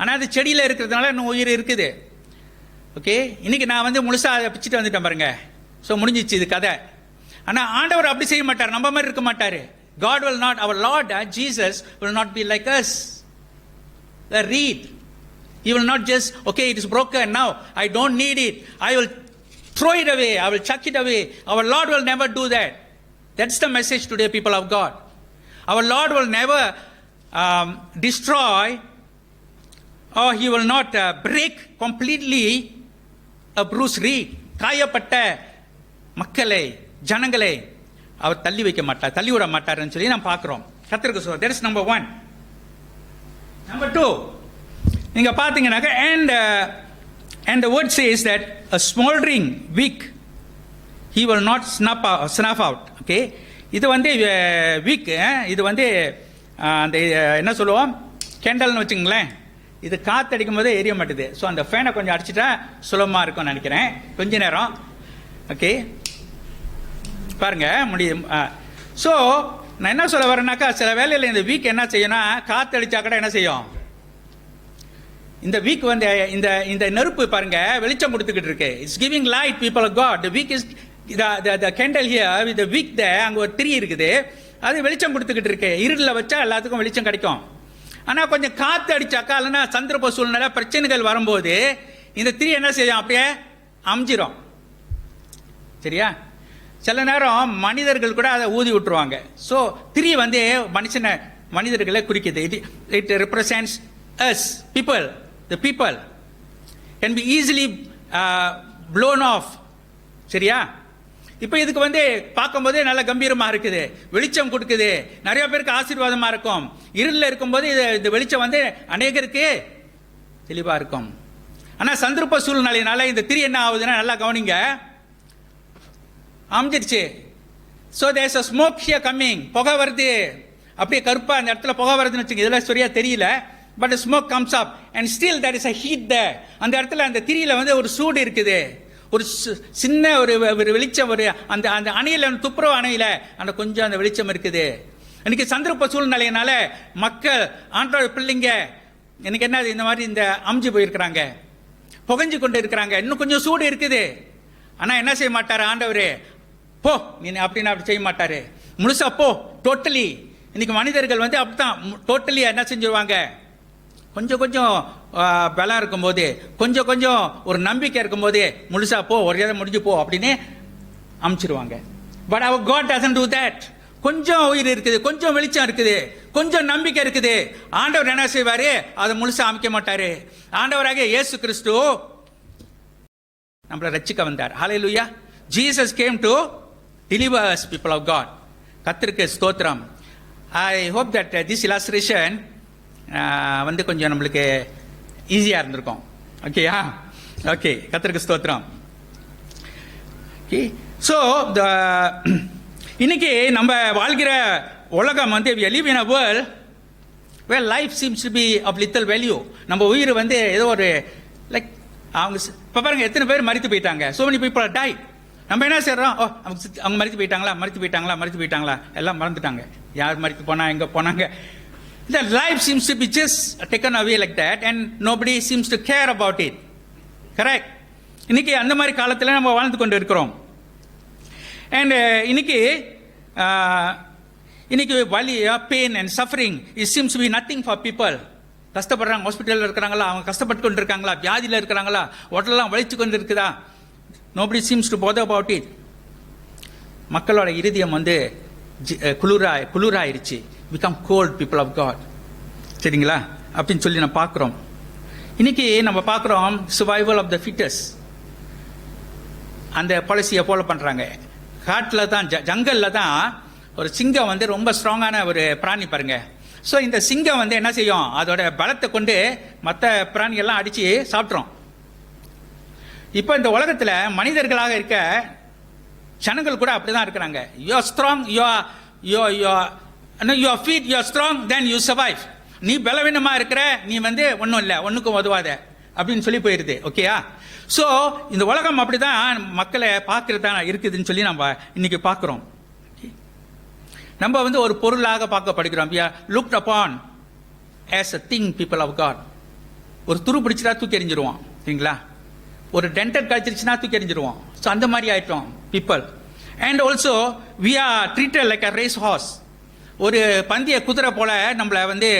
ஆனால் அது செடியில் இருக்கிறதுனால இன்னும் உயிர் இருக்குது. ஓகே, இன்னைக்கு நான் முழுசா அதை பிச்சுட்டு வந்துட்டேன் பாருங்க. ஸோ முடிஞ்சிச்சு இது கதை. ஆனால் ஆண்டவர் அப்படி செய்ய மாட்டார், நம்ம மாதிரி இருக்க மாட்டார். God will not, our Lord Jesus will not be like us. The reed. He will not just, okay, it is broken now, I don't need it, I will throw it away, I will chuck it away. Our Lord will never do that. That's the message today, people of God. Our Lord will never destroy, or he will not break completely a bruised reed. காயப்பட்ட மக்களை, ஜனங்களை அவர் தள்ளி வைக்க மாட்டார், தள்ளி விட மாட்டார்னு சொல்லி நாம் பார்க்கிறோம். கர்த்தருக்கு ஸ்தோத்திரம். that is number 1. Number 2, நீங்க பாத்தீங்கன்னாக்க and the word says that a smoldering wick he will not snuff out. Okay, இது wick, இது அந்த என்ன சொல்லுவோம், கேண்டல்னு வச்சுங்களேன். இது காத்து அடிக்கும் போது எரிய மாட்டுது. ஸோ அந்த ஃபேனை கொஞ்சம் அடிச்சுட்டா சுலபமாக இருக்கும்னு நினைக்கிறேன், கொஞ்ச நேரம். ஓகே, பாருங்க முடியும். ஸோ நான் என்ன சொல்ல வரேன்னாக்கா, சில வேலையில் இந்த வீக் என்ன செய்யணும், காத்து அடிச்சா கூட என்ன செய்யும், இந்த வீக் இந்த இந்த நெருப்பு பாருங்க வெளிச்சம் கொடுத்துக்கிட்டு இருக்கு. It's giving light, people of God. The wick is the candle here with the wick there. அங்கே ஒரு திரி இருக்குது, அது வெளிச்சம் கொடுத்துக்கிட்டு இருக்கு. இருளில் வச்சா எல்லாத்துக்கும் வெளிச்சம் கிடைக்கும். ஆனால் கொஞ்சம் காற்று அடிச்சாக்கா, இல்லைன்னா சந்தர்ப்ப சூழ்நிலை பிரச்சனைகள் வரும்போது இந்த திரி என்ன செய்யும், அப்படியே அமிஞ்சிரும். சரியா? சில நேரம் மனிதர்கள் கூட அதை ஊதி விட்டுருவாங்க. ஸோ திரி மனுஷனை, மனிதர்களை குறிக்குது. It represents us, the people can be easily blown off. சரியா? இப்போ இதுக்கு வந்து பார்க்கும்போதே நல்ல கம்பீரமா இருக்குது, வெளிச்சம் கொடுக்குது, நிறைய பேருக்கு ஆசீர்வாதமா இருக்கும். இருளில் இருக்கும்போது இந்த வெளிச்சம் வந்து அநேகருக்கு தெளிவா இருக்கும். ஆனா சந்தர்ப்ப சூழ்நிலையினால இந்த திரி என்ன ஆகுதுன்னா, நல்லா கவனிங்க, அமைஞ்சிருச்சு. So there's a smoke here coming, புகை வருது, அப்படியே கருப்பா அந்த இடத்துல புகை வருதுன்னு வச்சுங்க, இதெல்லாம் சரியா தெரியல, but smoke comes up and still there is a heat there. அந்த இடத்துல அந்த திரியில வந்து ஒரு சூடு இருக்குது, ஒரு சின்ன ஒரு வெளிச்சம், ஒரு அந்த அந்த அணையில துப்புரவு அணையில அந்த கொஞ்சம் அந்த வெளிச்சம் இருக்குது. இன்னைக்கு சந்தர்ப்ப சூழ்நிலையினால மக்கள் ஆண்டோட பிள்ளைங்க எனக்கு என்ன இந்த மாதிரி இந்த அமுஞ்சு போயிருக்கிறாங்க, புகஞ்சு கொண்டு இருக்கிறாங்க. இன்னும் கொஞ்சம் சூடு இருக்குது. ஆனா என்ன செய்ய மாட்டாரு ஆண்டவரே, போ நீ அப்படின்னு அப்படி செய்ய மாட்டாரு, முழுசா போ டோட்டலி. இன்னைக்கு மனிதர்கள் வந்து அப்படித்தான் டோட்டலி என்ன செஞ்சிருவாங்க, கொஞ்சம் கொஞ்சம் பலம் இருக்கும்போது, கொஞ்சம் கொஞ்சம் ஒரு நம்பிக்கை இருக்கும்போது முழுசா போ, ஒரு இதை முடிஞ்சு போ அப்படின்னு அமுச்சிருவாங்க. பட் அவர் God doesn't do that. கொஞ்சம் உயிர் இருக்குது, கொஞ்சம் வெளிச்சம் இருக்குது, கொஞ்சம் நம்பிக்கை இருக்குது, ஆண்டவர் என்ன செய்வாரு, அதை முழுசா அமைக்க மாட்டாரு. ஆண்டவராக இயேசு கிறிஸ்து நம்மளை ரட்சிக்க வந்தார். ஹல்லேலூயா. Jesus came to deliver us, people of God. கர்த்தருக்கு ஸ்தோத்திரம். I hope that this illustration வந்து கொஞ்சம் நம்மளுக்கு ஈஸியா இருந்திருக்கும். ஓகேயா? ஓகே, கர்த்தருக்கு ஸ்தோத்திரம். ஓகே, ஸோ இன்னைக்கு நம்ம வாழ்கிற உலகம் வந்து we live in a world where life seems to be of little value. நம்ம உயிர் வந்து ஏதோ ஒரு லைக் அவங்க இப்போ பாருங்க எத்தனை பேர் மரித்து போயிட்டாங்க. so many people are died. நம்ம என்ன செய்யறோம், அவங்க மரித்து போயிட்டாங்களா, எல்லாம் மறந்துட்டாங்க. யார் மரித்து போனா, எங்க போனாங்க. The life seems to be just taken away like that and nobody seems to care about it. Correct? இன்னைக்கு அந்த மாதிரி காலத்துல நம்ம வாழ்ந்து கொண்டு இருக்கிறோம். And இன்னைக்கு வலி, pain and suffering it seems to be nothing for people. கஷ்டப்படுறாங்க, ஹாஸ்பிட்டலில் இருக்கிறாங்களா, அவங்க கஷ்டப்பட்டு கொண்டு இருக்காங்களா, வியாதியில் இருக்கிறாங்களா, உடலெல்லாம் வலிச்சு கொண்டு இருக்குதா, nobody seems to bother about it. மக்களோட இருதயம் வந்து குளிராயிருச்சு, become cold, people of God. சரிங்களா? அப்படின்னு சொல்லி நம்ம பார்க்குறோம். இன்னைக்கு நம்ம பார்க்குறோம் survival of the fittest. அந்த பாலிசியை ஃபாலோ பண்ணுறாங்க. காட்டில் தான், ஜங்கலில் தான் ஒரு சிங்கம் வந்து ரொம்ப ஸ்ட்ராங்கான ஒரு பிராணி பாருங்க. ஸோ இந்த சிங்கம் வந்து என்ன செய்யும், அதோட பலத்தை கொண்டு மற்ற பிராணிகள்லாம் அடித்து சாப்பிட்றோம். இப்போ இந்த உலகத்தில் மனிதர்களாக இருக்க ஜனங்கள் கூட அப்படிதான் இருக்கிறாங்க. You are strong, you are fit, you are strong, then you survive. நீ பலவீனமா இருக்கிற, நீ வந்து ஒன்றும் இல்லை, ஒன்றுக்கும் உதவாத அப்படின்னு சொல்லி போயிருது. ஓகேயா? ஸோ இந்த உலகம் அப்படிதான் மக்களை பார்க்கறது தான் இருக்குதுன்னு சொல்லி நம்ம இன்னைக்கு பார்க்குறோம். நம்ம வந்து ஒரு பொருளாக பார்க்கப்படுகிறோம். we are looked upon as a thing, people of God. ஒரு துரு பிடிச்சிட்டா தூக்கி எறிஞ்சிருவோம், சரிங்களா? ஒரு டென்டர் கழிச்சிருச்சுன்னா தூக்கி எறிஞ்சிருவோம். ஸோ அந்த மாதிரி ஆயிட்டோம் people. And also we are treated like a race horse. ஒரு பந்தய குதிரை போல நம்மளை வந்து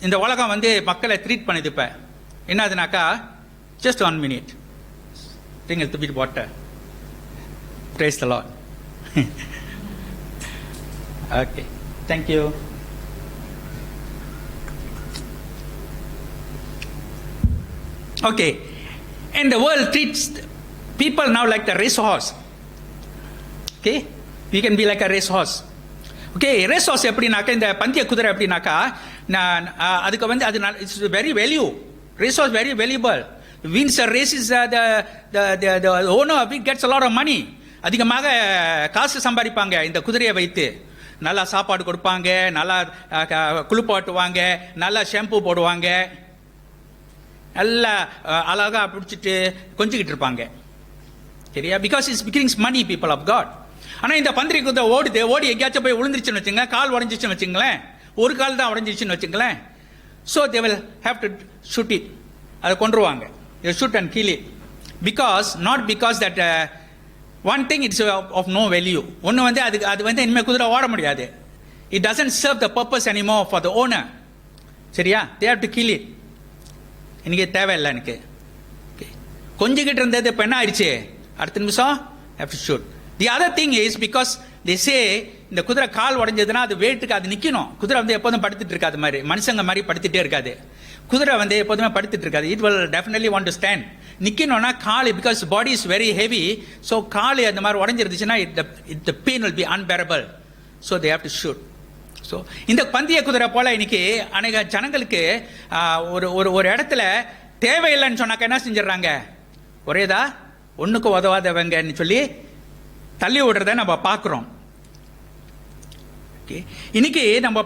இந்த உலகம் வந்து மக்களை ட்ரீட் பண்ணுது. இப்போ என்னதுனாக்கா, just 1 minute, drink a little bit water, praise the Lord. Okay, thank you. Okay, and the world treats people now like the race horse. Okay, we can be like a race horse. Okay, race horse எப்படினாக்கா, இந்த பந்தய குதிரை எப்படினாக்கா, அதுக்கு வந்து அது it's very value. race horse very valuable. Wins a race is the owner of it gets a lot of money. அதிகமாக காசு சம்பாதிப்பாங்க இந்த குதிரையை வைத்து. நல்லா சாப்பாடு கொடுப்பாங்க, நல்லா குளிப்பாட்டுவாங்க, நல்லா ஷாம்பு போடுவாங்க, நல்லா அழகா பிடிச்சிட்டு கொஞ்சிக்கிட்டு இருப்பாங்க. சரியா? பிகாஸ் இட்ஸ் பிகிங்ஸ் மணி, பீப்புள் ஆஃப் காட். ஆனால் இந்த பந்திரி குதிரை ஓடி எங்கேயாச்சும் போய் விழுந்துருச்சுன்னு வச்சுங்க, கால் உடஞ்சிச்சுன்னு வச்சுங்களேன், ஒரு கால் தான் உடஞ்சிருச்சுன்னு வச்சுங்களேன். So they will have to shoot it. அதை கொண்டுருவாங்க. they shoot and kill it. Not because that one thing it's of no value. ஒன்று வந்து அது வந்து இனிமேல் குதிரை ஓட முடியாது. It doesn't serve the purpose anymore for the owner. சரியா? they have to kill it. எனக்கு தேவையில்லை. எனக்கு கொஞ்சிக்கிட்டு இருந்தது இப்போ என்ன ஆயிடுச்சு, அடுத்த நிமிஷம் have to shoot. The other thing is because திசே இந்த குதிரை கால் உடைஞ்சதுன்னா அது வெயிட்டுக்கு அது நிக்கணும். குதிரை வந்து எப்போதும் படுத்துட்டு இருக்காது, மாதிரி மனுஷங்க மாதிரி படுத்துட்டே இருக்காது. குதிரை வந்து எப்போதுமே படுத்துட்டு இருக்காது. It will definitely want to stand. நிக்கணும்னா கால், because body is very heavy. So கால் அந்த மாதிரி உடஞ்சிருந்துச்சுன்னா the pain will be unbearable. So they have to shoot. So இந்த பந்தய குதிரை போல இன்னைக்கு அநேக ஜனங்களுக்கு ஒரு இடத்துல தேவையில்லைன்னு சொன்னாக்க என்ன செஞ்சிடறாங்க, ஒரேதா ஒண்ணுக்கு உதவாதவங்கன்னு சொல்லி தள்ளி விடுறத நம்ம பார்க்கிறோம். இன்னைக்கு நம்ம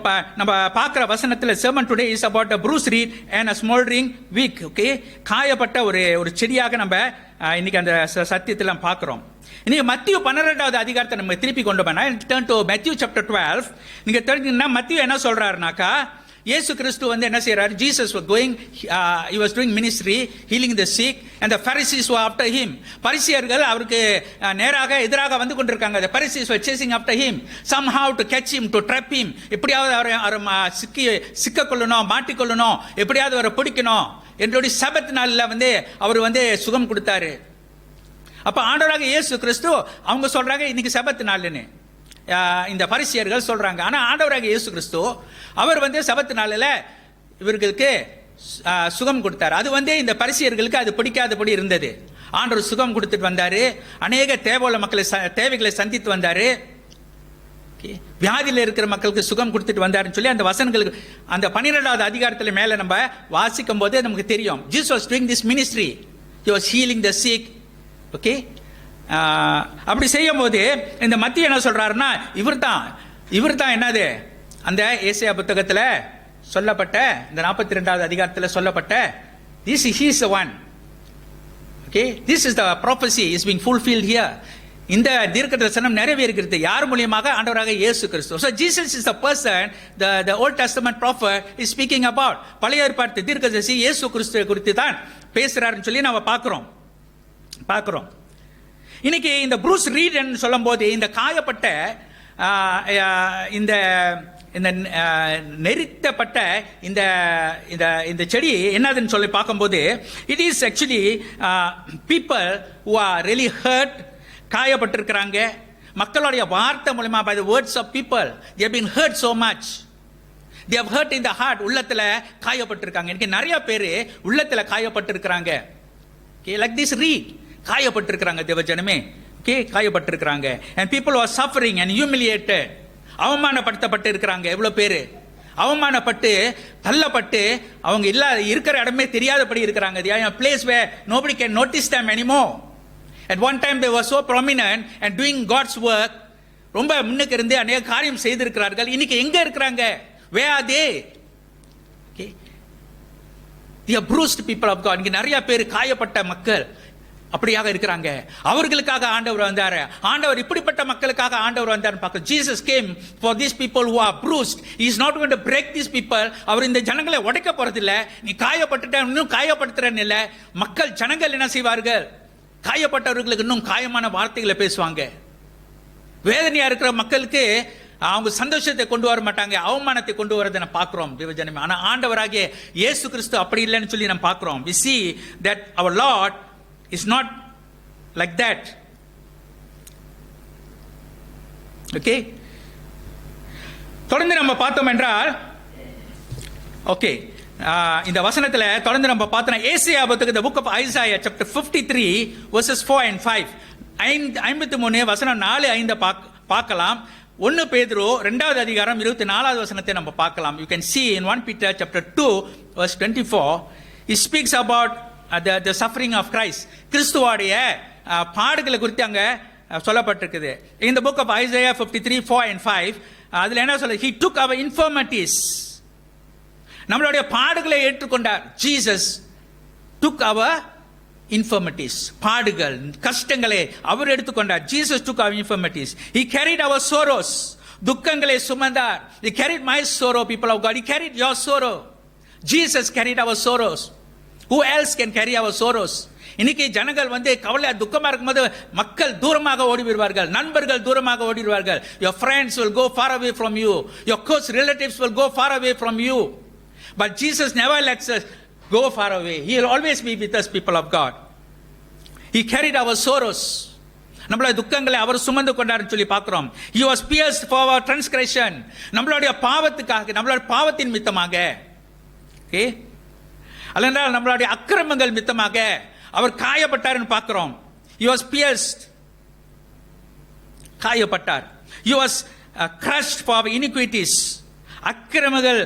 பார்க்கிற வசனத்துல sermon today is about a bruised reed and a smoldering wick. Okay, காயப்பட்ட ஒரு செடியாக நம்ம இன்னைக்கு அந்த சத்தியத்துல பார்க்கிறோம். இன்னைக்கு மத்திய 12வது அதிகாரத்தை நம்ம திருப்பி கொண்டு போனா turn to Matthew chapter 12. நீங்க தெரிஞ்சுங்கன்னா மத்திய என்ன சொல்றாருனாக்கா, இயேசு கிறிஸ்து வந்து என்ன செய்யறாரு, Jesus was going, he was doing ministry, healing the sick, and the Pharisees were after him. பரிசேயர்கள் அவருக்கு நேராக எதிராக வந்து கொண்டிருக்காங்க. The Pharisees were chasing after him somehow to catch him, to trap him. எப்படியாவது அவரை சிக்க கொள்ளணும், மாட்டிக்கொள்ளணும், எப்படியாவது அவரை பிடிக்கணும் என்றோட சபத் நாள்ல வந்து அவர் வந்து சுகம் கொடுத்தாரு. அப்ப ஆண்டவராக இயேசு கிறிஸ்து அவங்க சொல்றாங்க இன்னைக்கு சபத் நாள்னு இந்த பரிசேயர்கள் சொல்றாங்க. ஆனா ஆண்டவராக இயேசு கிறிஸ்து அவர் வந்து சபத்து நாளில் இவர்களுக்கு சுகம் கொடுத்தார். அது வந்து இந்த பரிசேயர்களுக்கு அது பிடிக்காதபடி இருந்தது. ஆண்டவர் சுகம் கொடுத்துட்டு வந்தாரு, அநேக தேவையுள்ள தேவைகளை சந்தித்து வந்தாரு, வியாதியில் இருக்கிற மக்களுக்கு சுகம் கொடுத்துட்டு வந்தாருன்னு சொல்லி அந்த வசனங்களுக்கு அந்த 12வது அதிகாரத்தில் மேல நம்ம வாசிக்கும் போது நமக்கு தெரியும். Jesus was doing this ministry, he was healing the sick. Okay, அப்படி செய்யும் போது இந்த மத்திய என்ன சொல்றாருன்னா, இவர் தான் என்னது, அந்த ஏசாயா புத்தகத்தில் சொல்லப்பட்ட இந்த 42வது அதிகாரத்தில் சொல்லப்பட்ட he is the one. Okay, this is the prophecy is being fulfilled here. இந்த தீர்க்கதரிசனம் நிறைவேறுகிறது யார் மூலமாக? ஆண்டவராக இயேசு கிறிஸ்து. So Jesus is the person the Old Testament prophet is speaking about. பழைய ஏற்பாட்டு தீர்க்கதரிசி இயேசு கிறிஸ்துவை குறித்து தான் பேசுறாருன்னு சொல்லி நம்ம பார்க்கிறோம். இன்னைக்கு இந்த ப்ரூஸ் ரீட் சொல்லும் போது இந்த காயப்பட்ட இந்த நெரித்தப்பட்ட இந்த செடி என்னதுன்னு சொல்லி பார்க்கும்போது it is actually people who are really hurt, காயப்பட்டிருக்கிறாங்க. மக்களுடைய வார்த்தை மூலமா, by the words of people, they have been hurt so much. They have hurt in the heart. உள்ளத்துல காயப்பட்டிருக்காங்க. இன்னைக்கு நிறைய பேர் உள்ளத்துல காயப்பட்டிருக்கிறாங்க. Okay, like this reed, காயப்பட்டிருக்கிறாங்க தேவஜனமே. Okay, காயப்பட்டிருக்கிறாங்க. And people who are suffering and humiliated, அவமானப்படுத்தப்பட்டு இருக்கிறாங்க. எவ்வளவு பேரு அவமானப்பட்டு தள்ளப்பட்டு அவங்க இருக்கிற இடமே தெரியாதபடி இருக்கிறாங்க. They are in a place where nobody can notice them anymore. At one time they were so prominent and doing God's work. ரொம்ப முன்னுக்கு இருந்து அநேக காரியம் செய்திருக்கிறார்கள். இன்னைக்கு எங்க இருக்கிறாங்க? Where are they? Okay, they are bruised people of God. இங்க நிறைய பேர் காயப்பட்ட மக்கள் அப்படியாக இருக்கிறாங்க. அவர்களுக்காக ஆண்டவர் வந்தாரு. ஆண்டவர் இப்படிப்பட்ட மக்களுக்காக ஆண்டவர் வந்தார் பார்க்க. Jesus came for these people who are bruised. He is not going to break these people. அவர் இந்த ஜனங்களை உடைக்க போறது இல்ல. நீ காயப்பட்டுட்ட, இன்னும் காயப்படுத்துறன்னு இல்ல. மக்கள் ஜனங்கள் என்ன செய்வார்கள்? காயப்பட்டவர்களுக்கு இன்னும் காயமான வார்த்தைகளை பேசுவாங்க. வேதனையா இருக்கிற மக்களுக்கு அவங்க சந்தோஷத்தை கொண்டு வர மாட்டாங்க, அவமானத்தை கொண்டு வரதை நம்ம பார்க்கிறோம் தேவஜனமே. ஆனா ஆண்டவராகிய இயேசு கிறிஸ்து அப்படி இல்லைன்னு சொல்லி நம்ம பார்க்கிறோம். We see that our Lord is not like that. Okay, தொடர்ந்து நம்ம பார்த்தோம் என்றால், ஓகே, இந்த வசனத்துல தொடர்ந்து நம்ம பார்த்தோம். ஏசாயா புத்தகம், the book of Isaiah chapter 53 verses 4 and 5. 53 வசனம் 4, 5 பார்க்கலாம். 1 பேதுரு 2வது அதிகாரம் 24வது வசனத்தை நம்ம பார்க்கலாம். You can see in 1 Peter chapter 2 verse 24, he speaks about the suffering of Christ. கிறிஸ்துவோடைய பாடுகளை குறித்து அங்க சொல்லப்பட்டிருக்குது. In the book of Isaiah 53, 4 and 5, அதுல என்ன சொல்ல? He took our infirmities. நம்மளுடைய பாடுகளை ஏற்றுக்கொண்டார். Jesus took our infirmities. பாடுகள், கஷ்டங்களை அவர் எடுத்துக்கொண்டார். Jesus took our infirmities. He carried our sorrows. துக்கங்களை சுமந்தார். He carried my sorrow, people of God. He carried your sorrow. Jesus carried our sorrows. Who else can carry our sorrows? இன்னைக்கு ஜனங்கள் வந்து கவலை துக்கமா இருக்கும்போது மக்கள் தூரமாக ஓடி வருவார்கள், நண்பர்கள் தூரமாக ஓடிடுவார்கள். Your friends will go far away from you. Your close relatives will go far away from you. But Jesus never lets us go far away. He will always be with us, people of God. He carried our sorrows. நம்மளோட துக்கங்களை அவர் சுமந்து கொண்டாருன்னு சொல்லி பார்க்கிறோம். He was pierced for our transgression. நம்மளுடைய பாவத்துக்காக, நம்மளுடைய பாவத்தின் மித்தமாக, ஓகே, அல்லென்றால் நம்மளுடைய அக்கிரமங்கள் மித்தமாக அவர் காயப்பட்டார்னு பார்க்கிறோம். He was pierced, காயப்பட்டார். He was crushed for our iniquities. அக்கிரமங்கள்,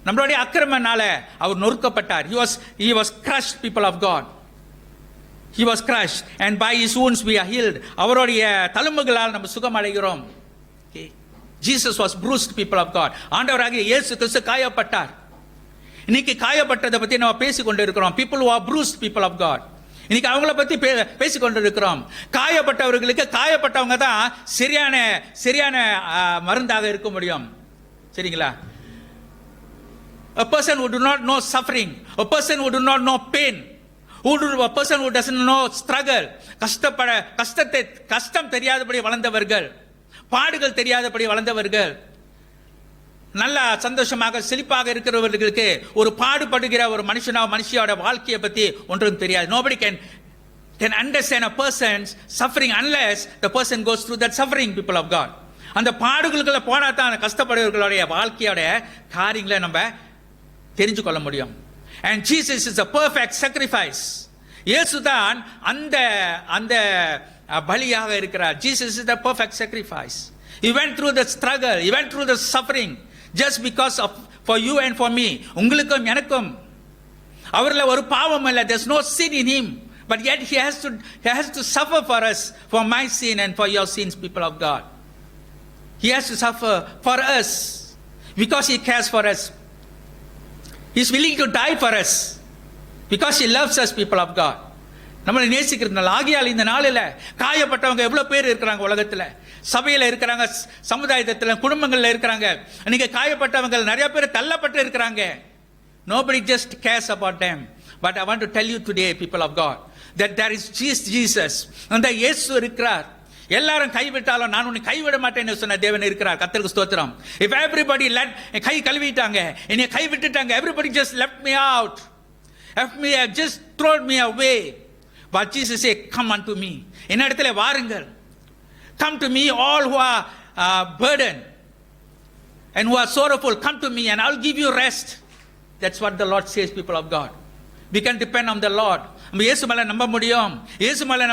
நம்மளுடைய அக்கிரமனால அவர் நொறுக்கப்பட்டார். He was crushed, people of God. He was crushed, and by his wounds we are healed. அவருடைய தழும்புகளால் நம்ம சுகம் அடைகிறோம். Okay. Jesus was bruised, people of God. ஆண்டவராகிய இயேசு கிறிஸ்து காயப்பட்டார். இன்னைக்கு காயப்பட்டதை பத்தி நம்ம பேசிக் கொண்டிருக்கிறோம். people who are bruised, people of God. இன்னைக்கு அவங்கள பத்தி பேசிக் கொண்டிருக்கிறோம். காயப்பட்டவர்களுக்கு காயப்பட்டவங்க தான் சரியான மருந்தாக இருக்க முடியும். சரிங்களா? A person who do not know suffering, a person who do not know pain, a person who doesn't know struggle, கஷ்டம் தெரியாதபடி வளர்ந்தவர்கள், பாடுகள் தெரியாதபடி வளர்ந்தவர்கள், நல்ல சந்தோஷமாக செழிப்பாக இருக்கிறவர்களுக்கு ஒரு பாடுபடுகிற ஒரு மனுஷியோட வாழ்க்கையை பத்தி ஒன்றும் தெரியாது. Nobody can understand a person's suffering unless the person goes through that suffering, people of God. அந்த பாடுகளுக்குள்ள போனா தான் கஷ்டப்படுறவர்களுடைய வாழ்க்கையோட காரியங்களை நம்ம தெரிஞ்சு கொள்ள முடியும். And Jesus is a perfect sacrifice. இயேசுதான் அந்த பலியாக இருக்கிறார். Jesus is the perfect sacrifice. He went through the struggle, he went through the suffering just because of for you and for me. உங்களுக்கும் எனக்கும் அவர்ல ஒரு பாவம் இல்ல. There's no sin in him, but yet he has to suffer for us, for my sin and for your sins, people of God. He has to suffer for us because he cares for us. He is willing to die for us because he loves us, people of God. நம்மளை நேசிக்கிறதுனால. ஆகியால் இந்த நாளில் காயப்பட்டவங்க எவ்வளவு பேர் இருக்கிறாங்க உலகத்துல, சபையில இருக்கிறாங்க, சமுதாயத்துல, குடும்பங்கள்ல இருக்கிறாங்க. நீங்க காயப்பட்டவங்க நிறைய பேர் தள்ளப்பட்டு இருக்கிறாங்க. Nobody just cares about them, but I want to tell you today, people of God, that there is Jesus. அந்த இயேசு இருக்கிறார். எல்லாரும் கைவிட்டாலும் நான் உன்னை கைவிட மாட்டேன்னு சொன்ன தேவன் இருக்கிறார். கர்த்தருக்கு ஸ்தோத்திரம். If everybody கை கழுவிட்டாங்க, என்னை கை விட்டுட்டாங்க, everybody just left me out, just thrown me away, but Jesus said, come unto me. என்ன இடத்துல வாருங்கள். Come to me, all who are burdened and who are sorrowful, come to me and I'll give you rest. That's what the Lord says, people of God. We can depend on the Lord. நம்ம இயேசு மேல நம்ப முடியும். இயேசு மேல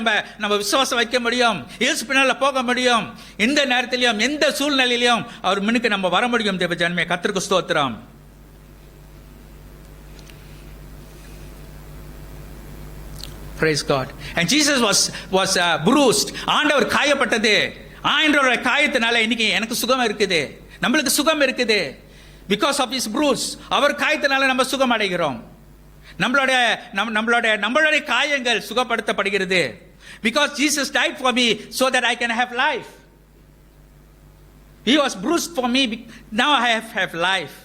நம்ம விசுவாசம் வைக்க முடியும். இயேசு பின்னால போக முடியும். எந்த நேரத்திலும் எந்த சூழ்நிலையிலும் அவர் முன்னுக்கு நம்ம வர முடியும். தேவ ஜனமே, கர்த்தருக்கு ஸ்தோத்திரம். Praise God. And Jesus was bruised. ஆண்டவர் காயப்பட்டது. ஆண்டவருடைய காயத்தினால இன்னைக்கு எனக்கு சுகம் இருக்குது, நம்மளுக்கு சுகம் இருக்குது. Because of his bruise, அவர் காயத்தினால நம்ம சுகம் அடைகிறோம். நம்மளுடைய காயங்கள் சுகப்படுத்தப்படுகிறது. Because Jesus died for me so that I can have life. He was bruised for me, now I have life.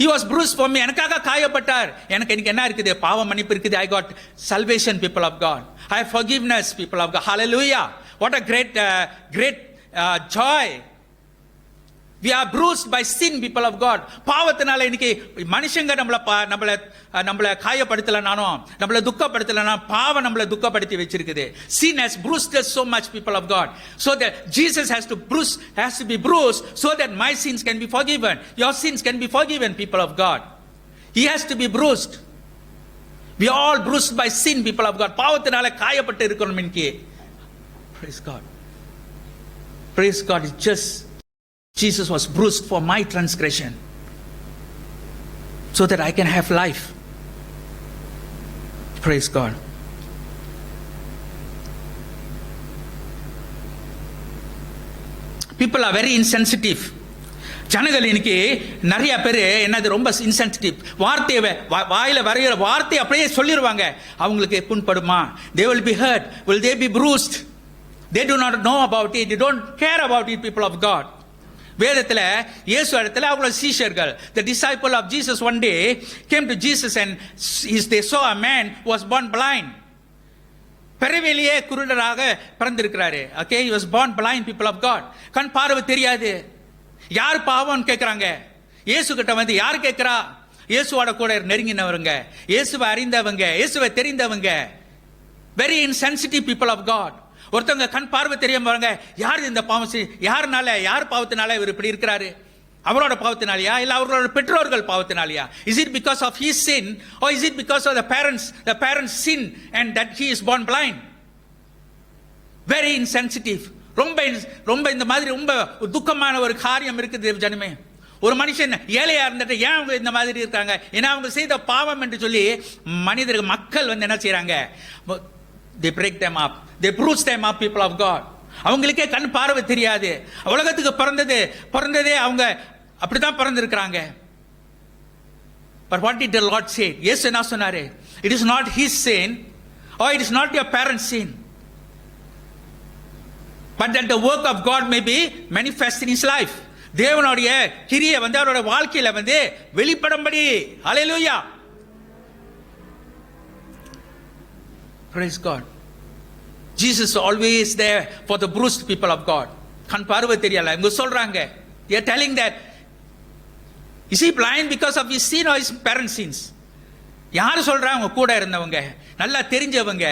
He was bruised for me. எனக்காக காயப்பட்டார். எனக்கு இன்னைக்கு என்ன இருக்குது? பாவ மன்னிப்பு இருக்குது. I got salvation, people of God. I have forgiveness, people of God. Hallelujah. What a great joy. We are bruised by sin, people of God. பாவத்தினால இன்னைக்கு மனுஷங்க நம்மள காயப்படுத்தலனானோ, நம்மள துக்கப்படுத்தலனா, பாவம் நம்மள துக்கப்படுத்தி வச்சிருக்குது. Sin has bruised us so much, people of God. So that Jesus has to be bruised so that my sins can be forgiven. Your sins can be forgiven, people of God. He has to be bruised. We are all bruised by sin, people of God. பாவத்தினால காயப்பட்டு இருக்கிறோம் இன்னைக்கு. Praise God. Praise God. It's just Jesus was bruised for my transgression so that I can have life. Praise God. People are very insensitive. ஜனங்கள் இன்னைக்கு நிறைய பேர் என்னது ரொம்ப இன்சென்சிட்டிவ். வாயில வரைகிற வார்த்தை அப்படியே சொல்லிடுவாங்க. அவங்களுக்கு புண்படுமா? They will be hurt. Will they be bruised? They do not know about it. They don't care about it, people of God. வேதத்துல இயேசு இடத்துல அவங்களோட சீஷர்கள், the disciple of Jesus one day came to Jesus and they saw a man who was born blind. பிறவிலேயே குருடராக பிறந்திருக்கிறாரு. Okay, he was born blind, people of God. கண் பார்வை தெரியாது. யார் பாவம் கேட்கறாங்க? இயேசு கிட்ட வந்து யார் கேட்கறா? இயேசுவோட கூட நெருங்கினவங்க, இயேசுவை அறிந்தவங்க, இயேசுவை தெரிந்தவங்க. Very insensitive people of God. ஒருத்தவங்க கண் பார்வை தெரியாம பாருங்க, யார் இந்த பாவம் யாருனால, யார் பாவத்தினால இவர் இப்படி இருக்கிறாரு? அவரோட பாவத்தினாலயா இல்ல அவரோட பெற்றோர்கள் பாவத்தினாலயா? Is it because of his sin or is it because of the parents sin and that he is born blind? Very insensitive. ரொம்ப இந்த மாதிரி ரொம்ப துக்கமான ஒரு காரியம் இருக்குது ஜனமே. ஒரு மனுஷன் ஏழையா இருந்துட்டு ஏன் அவங்க இந்த மாதிரி இருக்காங்க? ஏன்னா அவங்க செய்த பாவம் என்று சொல்லி மனிதர்கள் மக்கள் வந்து என்ன செய்யறாங்க? They break them up. They bruise them up, people of God. அவங்களுக்கே கண் பார்வை தெரியாது. உலகத்துக்கு பிறந்ததே அவங்க அப்படிதான் பிறந்திருக்கிறாங்க. But what did the Lord say? Yes, என்ன சொன்னாரு? It is not his sin or it is not your parents' sin, but that the work of God may be manifest in his life. தேவனுடைய கிரியை வந்து அவருடைய வாழ்க்கையில வந்து வெளிப்படும்படி. ஹல்லேலூயா. Praise God. Jesus is always there for the bruised people of God. கண் பார்வை தெரியல இவங்க சொல்றாங்க. They are telling that, is he blind because of his sin or his parents' sins? யார் சொல்றாங்க? கூட இருந்தவங்க, நல்லா தெரிஞ்சவங்க,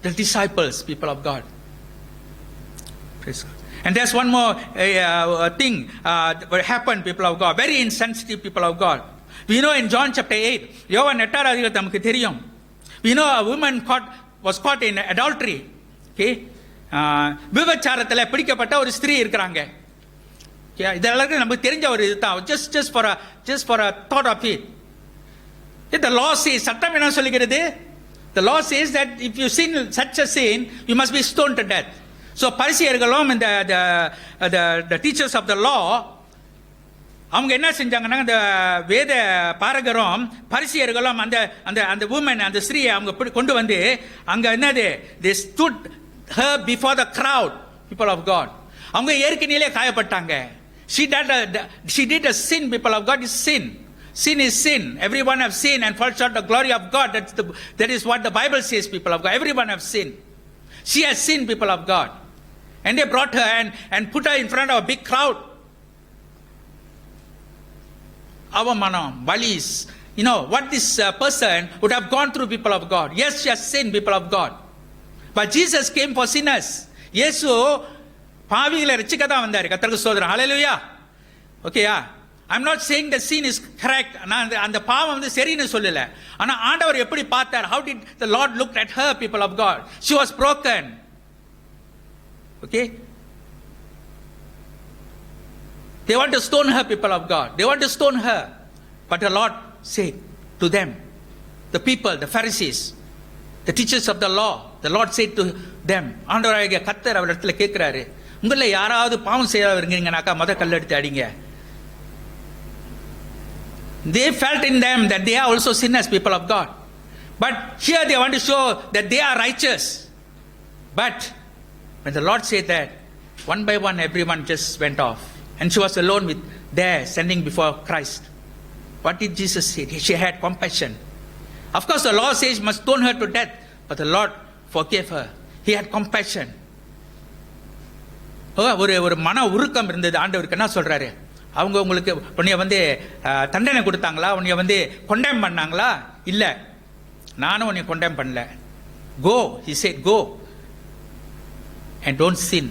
the disciples, people of God. Praise God. And there's one more thing that happened, people of God. Very insensitive people of God. We know in John chapter 8, யோவான் 8 அதிகாரம் நமக்கு தெரியும். We know a woman was caught in adultery. Okay, விபச்சாரத்துல பிடிக்கப்பட்ட ஒரு ஸ்திரீ இருக்கிறாங்க. இதெல்லாம் நமக்கு தெரிஞ்ச ஒரு இதுதான். just for a thought of it. The law says, சட்டம் என்ன சொல்லுகிறது? The law says that if you sin such a sin, you must be stoned to death. So பரிசேயர்களும் the teachers of the law அவங்க என்ன செஞ்சாங்கன்னா, அந்த வேத பாரகரும் பரிசேயர்களும் அந்த woman, அந்த ஸ்திரீயை அவங்க கொண்டு வந்து அங்க என்னது, they stood her before the crowd, people of God. அவங்க ஏற்கனவே காயப்பட்டாங்க. She did a sin, people of God. Is sin. Sin is sin. Everyone have sinned and fall short of the glory of God. That is what the Bible says, people of God. Everyone have sinned. She has sinned, people of God. And they brought her and put her in front of a big crowd. Avamanam, Balis, you know what this person would have gone through, people of God. Yes, she has sinned, people of God. But Jesus came for sinners. இயேசு பாவிகளை ரட்சிக்க தான் வந்தாரு. கர்த்தருக்கு ஸ்தோத்திரம். ஹல்லேலூயா. ஓகேயா? I'm not saying the sin is correct. நான் அந்த பாவம் வந்து சரின்னு சொல்லல. ஆனா ஆண்டவர் எப்படி பார்த்தார்? How did the Lord look at her, people of God? She was broken. Okay? They want to stone her, people of God. They want to stone her. But the Lord said to them, the people, the Pharisees, the teachers of the law, the Lord said to them, ஆண்டவராகிய கர்த்தர் அவர் இடத்துல கேட்கிறாரு, உங்கள யாராவது பாவம் செய்யறவங்கனாக்கா முத கல் எடுத்து அடிங்க. They felt in them that they are also sinners, people of God. But here they want to show that they are righteous. But when the Lord said that, one by one everyone just went off. And she was alone with there standing before Christ. What did Jesus say? She had compassion. Of course the law says must stone her to death, but the Lord forgave her. He had compassion. ஒரு மன உருக்கம் இருந்தது. ஆண்டவருக்கு என்ன சொல்றாரு? அவங்க உங்களுக்கு உன்னைய வந்து தண்டனை கொடுத்தாங்களா? உன்னைய வந்து கொண்டெம் பண்ணாங்களா? இல்ல, நானும் உன்னை கொண்டெம் பண்ணல. Go, he said, go and don't sin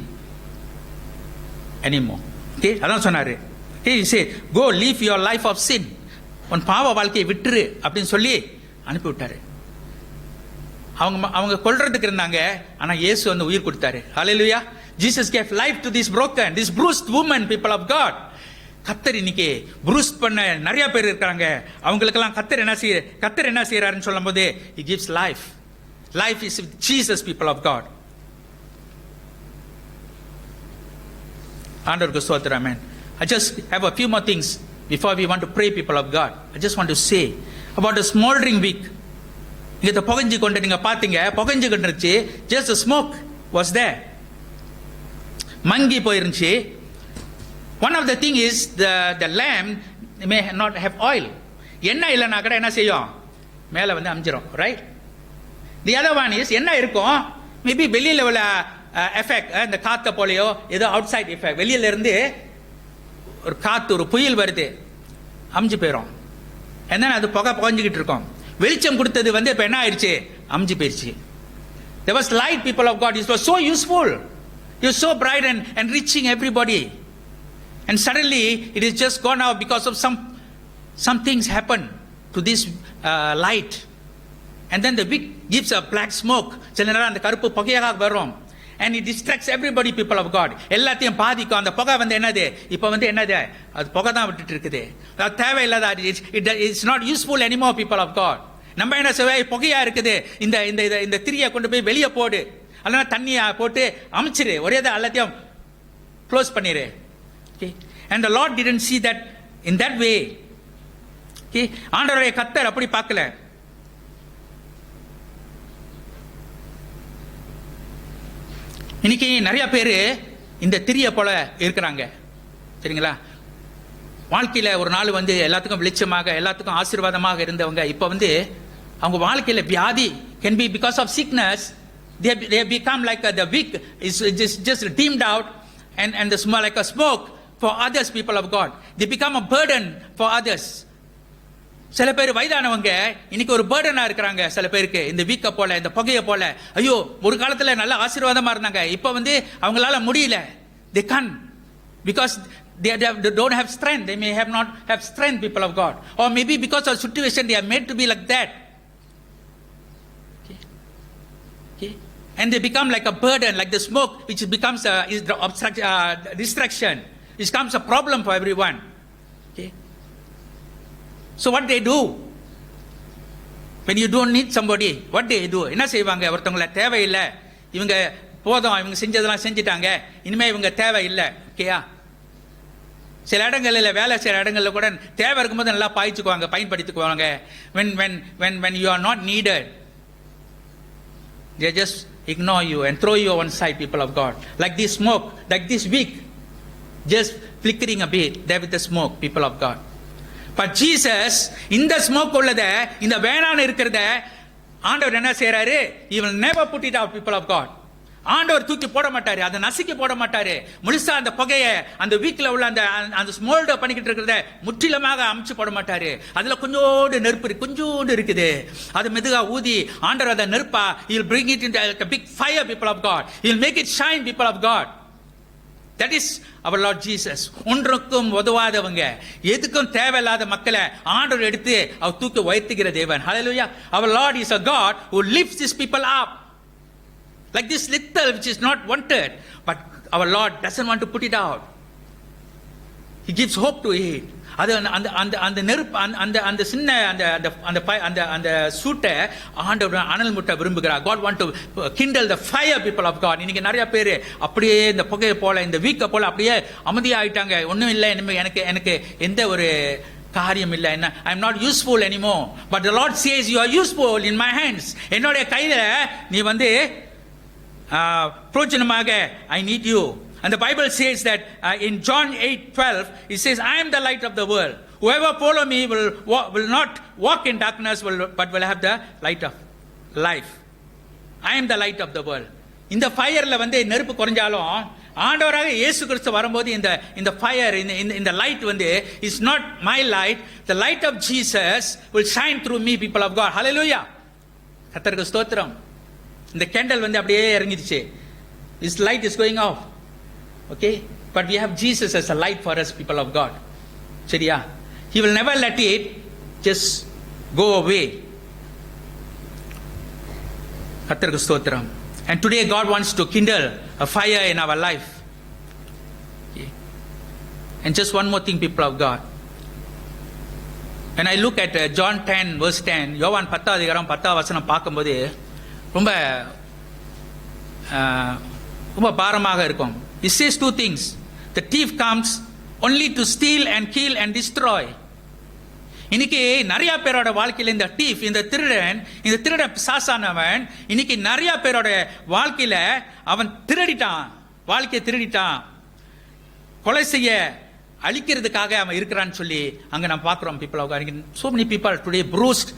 anymore. Okay, அதான் சொன்னாரு. Okay, he said, go live your life of sin. உன் பாவ வாழ்க்கையை விட்டுரு அப்படின்னு சொல்லி அனுப்பி விட்டாரு. அவங்க கொல்றதுக்கு இருந்தாங்க, ஆனா இயேசு வந்து உயிர் கொடுத்தாரு. ஹல்லேலூயா. Jesus gave life to this broken, this bruised woman, people of God. கர்த்தர் இன்னைக்கு ப்ரூஸ் பண்ண நிறைய பேர் இருக்காங்க. அவங்களுக்கெல்லாம் கர்த்தர் என்ன செய்யறாருன்னு சொல்லும்போது he gives life. Life is with Jesus, people of God. ஆண்டவருக்கு ஸ்தோத்திரம். ஆமென். I just have a few more things before we want to pray, people of God. I just want to say about the smoldering wick. இங்க புகைஞ்சு கொண்டு நீங்க பாத்தீங்க, புகைஞ்சு கொண்டுருச்சு. Just the smoke was there. Monkey போயிருந்துச்சு. One of the thing is the lamp may not have oil. எண்ணெய் இல்லைனா கூட என்ன செய்யும்? மேல வந்து அமிஞ்சிரும். Right? The other one is எண்ணெய் இருக்கும், மேபி வெளியில உள்ள எஃபெக்ட், இந்த காத்த போலையோ ஏதோ அவுட் சைட் எஃபெக்ட், வெளியில இருந்து ஒரு காத்து ஒரு புயல் வருது, அமிஞ்சு போயிடும். என்ன அது புகைஞ்சுக்கிட்டு இருக்கும். வெளிச்சம் கொடுத்தது வந்து இப்ப என்ன ஆயிடுச்சு? அமிஞ்சு போயிடுச்சு. There was light, people of God. It was so useful. It was so bright and reaching everybody. And suddenly, it is just gone out because of some things happen to this light. And then the wick gives a black smoke. சில நேரம் அந்த கருப்பு புகையாக வரும். And it distracts everybody, people of God. எல்லாத்தையும் பாதிக்கும். அந்த புகை வந்து என்னது? இப்போ வந்து என்னது? அது புகை தான் விட்டுட்டு இருக்குது. அது தேவையில்லாத, it's not useful anymore, people of God. நம்ம என்ன செய்வோம்? புகையா இருக்குது, இந்த திரியை கொண்டு போய் வெளியே போடு, அல்லனா தண்ணியா போட்டு அமைச்சிரு, ஒரே எல்லாத்தையும் க்ளோஸ் பண்ணிரு. Okay? And the Lord didn't see that in that way. Okay? ஆண்டவருடைய கர்த்தர் அப்படி பார்க்கல. இன்னைக்கு நிறைய பேர் இந்த திரிய போல இருக்கிறாங்க. சரிங்களா? வாழ்க்கையில ஒரு நாள் வந்து எல்லாத்துக்கும் வெளிச்சமாக, எல்லாத்துக்கும் ஆசீர்வாதமாக இருந்தவங்க இப்ப வந்து அவங்க வாழ்க்கையில வியாதி, can be because of sickness, they become like the wick is just dimmed out and the smell like a smoke for others, people of God. They become a burden for others. சில பேர் வயதானவங்க இன்னைக்கு ஒரு பேர்டனா இருக்கிறாங்க. சில பேருக்கு இந்த வீக்க போல, இந்த புகைய போல, ஐயோ ஒரு காலத்துல நல்ல ஆசீர்வாதமா இருந்தாங்க, இப்ப வந்து அவங்களால முடியல. They can't because they don't have strength. They may not have strength, people of God, or maybe because of situation they are made to be like that. Okay? And they become like a burden, like the smoke, which becomes distraction. It becomes a problem for everyone. Okay? So what they do when you don't need somebody, what they do? என்ன செய்வாங்க? ஒருத்தவங்கள தேவையில்லை, இவங்க போதும், இவங்க செஞ்சதெல்லாம் செஞ்சிட்டாங்க, இனிமே இவங்க தேவையில்லை. ஓகேயா? சில இடங்களில் வேலை செய்கிற இடங்களில் கூட தேவை இருக்கும்போது நல்லா பாய்ச்சுக்குவாங்க, பயன்படுத்திக்குவாங்க. when you are not needed, they just ignore you and throw you on side, people of God. Like this smoke, like this wick, just flickering a bit there with the smoke, people of God. But Jesus, இந்த ஸ்மோக் உள்ளத, இந்த வேணான்னு இருக்கிறத ஆண்டவர் என்ன செய்யறாரு? He will never put it out, people of God. ஆண்டவர் தூக்கி போட மாட்டாரு, அதை நசுக்கி போட மாட்டாரு. முழுசா அந்த புகைய, அந்த வீக்ல உள்ள அந்த ஸ்மோல்ட பண்ணிக்கிட்டு இருக்கிறத முற்றிலுமாக அமுச்சு போட மாட்டாரு. அதுல கொஞ்சோண்டு நெருப்பு, கொஞ்சோண்டு இருக்குது, அது மெதுகா ஊதி ஆண்டவர் அதை நெருப்பா, he will bring it into a big fire, people of God. He will make it shine, people of God. That is our Lord Jesus. ஒன்றுக்கும் உதவாதவங்க, எதுக்கும் தேவையில்லாத மக்களை ஆண்டவர் எடுத்து அவர் தூக்கி உயர்த்துகிற தேவன். Hallelujah. Our Lord is a God who lifts his people up. Like this little which is not wanted, but our Lord doesn't want to put it out. He gives hope to it. அது அந்த நெருப்பு, அந்த சின்ன அந்த சூட்டை ஆண்டவர் அனல் முட்ட விரும்புகிறார். God want to kindle the fire, people of God. இன்னைக்கு நிறைய பேர் அப்படியே இந்த புகையை போல, இந்த வீக்க போல அப்படியே அமைதியாயிட்டாங்க. ஒன்றும் இல்லை, எனக்கு எந்த ஒரு காரியம் இல்லை, என்ன, I am not useful anymore. But the Lord says you are useful in my hands. என்னுடைய கையில நீ வந்து பிரோஜனமாக, I need you. And the Bible says that in John 8:12, it says, I am the light of the world. Whoever follow me will not walk in darkness, but will have the light of life. I am the light of the world. இந்த ஃபயர்ல வந்து நெருப்பு குறைஞ்சாலும் ஆண்டவராக இயேசு கிறிஸ்து வரும்போது இந்த ஃபயர், இந்த லைட் வந்து is not my light. The light of Jesus will shine through me, people of God. Hallelujah. கர்த்தருக்கு ஸ்தோத்திரம். இந்த கேண்டல் வந்து அப்படியே இறங்கிடுச்சு. This light is going off. Okay? But we have Jesus as a light for us, people of God. சரியா? He will never let it just go away. கர்த்தருக்கு ஸ்தோத்திரம். And today God wants to kindle a fire in our life. Okay? And just one more thing, people of God. When I look at John 10 verse 10, யோவான் 10 அதிகாரம் 10 வசனம் பார்க்கும்போது ரொம்ப பாரமாக இருக்கும். It says two things. The thief comes only to steal and kill and destroy. இன்னைக்கு நிறைய பேரோட வாழ்க்கையில இந்த டீஃப், இந்த திருடன் பிசாசானவன் இன்னைக்கு நிறைய பேரோட வாழ்க்கையில அவன் வாழ்க்கையை திருடிட்டான், கொலை செய்ய, அழிக்கிறதுக்காக அவன் இருக்கிறான்னு சொல்லி அங்க நாம் பார்க்கிறோம். people of God, so many people today bruised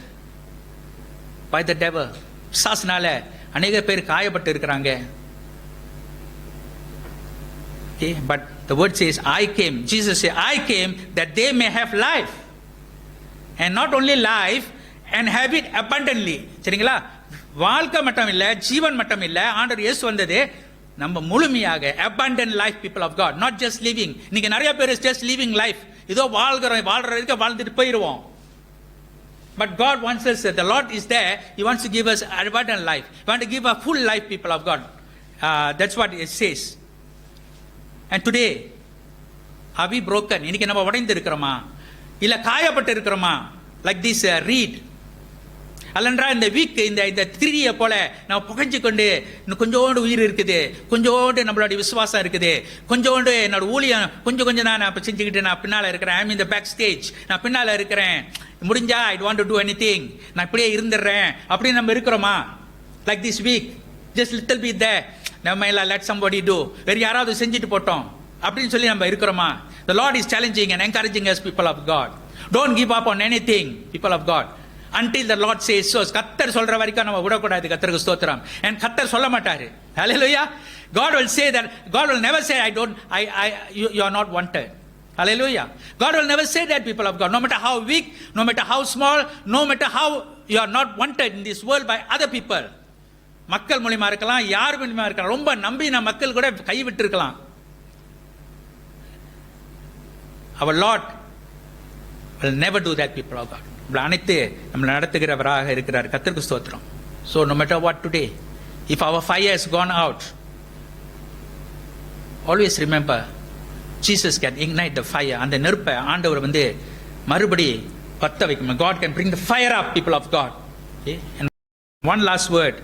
by the devil. பிசாசுனால அநேக பேர் காயப்பட்டு இருக்கிறாங்க. Okay, but the word says, I came. Jesus said, I came that they may have life. And not only life, and have it abundantly. சரிங்களா? வாழ்க்கை மட்டும் இல்ல, ஜீவன் மட்டும் இல்ல, ஆண்டவர் இயேசு வந்தது நம்ம முழுமையாக abundant life people of God, not just living. நீங்க நிறைய பேர் just living life, ஏதோ வாழ்ற வரைக்கும் வாழ்ந்துட்டு போயிடுவோம். But God wants us, the Lord is there, He wants to give us abundant life. He wants to give a full life, people of God. That's what it says. And today, are we broken? இன்னைக்கு நம்ம உடைந்து இருக்கிறோமா, இல்ல காயப்பட்டு இருக்கிறோமா? Like this reed. அல்லன்றா இந்த வீக் இந்த திரியை போல நம்ம புகைஞ்சு கொண்டு இன்னும் கொஞ்சோண்டு உயிர் இருக்குது, கொஞ்சோண்டு நம்மளுடைய விசுவாசம் இருக்குது, கொஞ்சோண்டு என்னோட ஊழியம் கொஞ்சம் தான் நான் செஞ்சுக்கிட்டு நான் பின்னால இருக்கிறேன். ஐ மீன் த பேக் ஸ்டேஜ், நான் பின்னால இருக்கிறேன், முடிஞ்சா I want to do anything, நான் இப்படியே இருந்துடுறேன் அப்படின்னு நம்ம இருக்கிறோமா? Like this week just little be there, நம்ம எல்லாம் லெட் சம்படி டூ, வேற யாராவது செஞ்சுட்டு போட்டோம் அப்படின்னு சொல்லி நம்ம இருக்கிறோமா? The Lord is challenging and encouraging us, people of God. Don't give up on anything, people of God, until the Lord says so. கர்த்தர் சொல்ற வரைக்கும் நம்ம விடக்கூடாது. கர்த்தருக்கு ஸ்தோத்திரம். and கர்த்தர் சொல்ல மாட்டாரு. Hallelujah. God will say that, God will never say you are not wanted. Hallelujah. God will never say that, people of God. No matter how weak, no matter how small, no matter how you are not wanted in this world by other people. மக்கள் மூலமா இருக்கலாம், யார் மூலமா இருக்கலாம், ரொம்ப நம்பின மக்கள் கூட கைவிட்டு இருக்கலாம். Our Lord will never do that, people of God. அனைத்து நம்ம நடத்துகிறவராக இருக்கிறார். கர்த்தருக்கு ஸ்தோத்திரம். So no matter what today, if our fire has gone out, always remember Jesus can ignite the fire. அந்த நெருப்பை ஆண்டவர் மறுபடி பத்த வைக்கும். God can bring the fire up, people of God. Okay? And one last word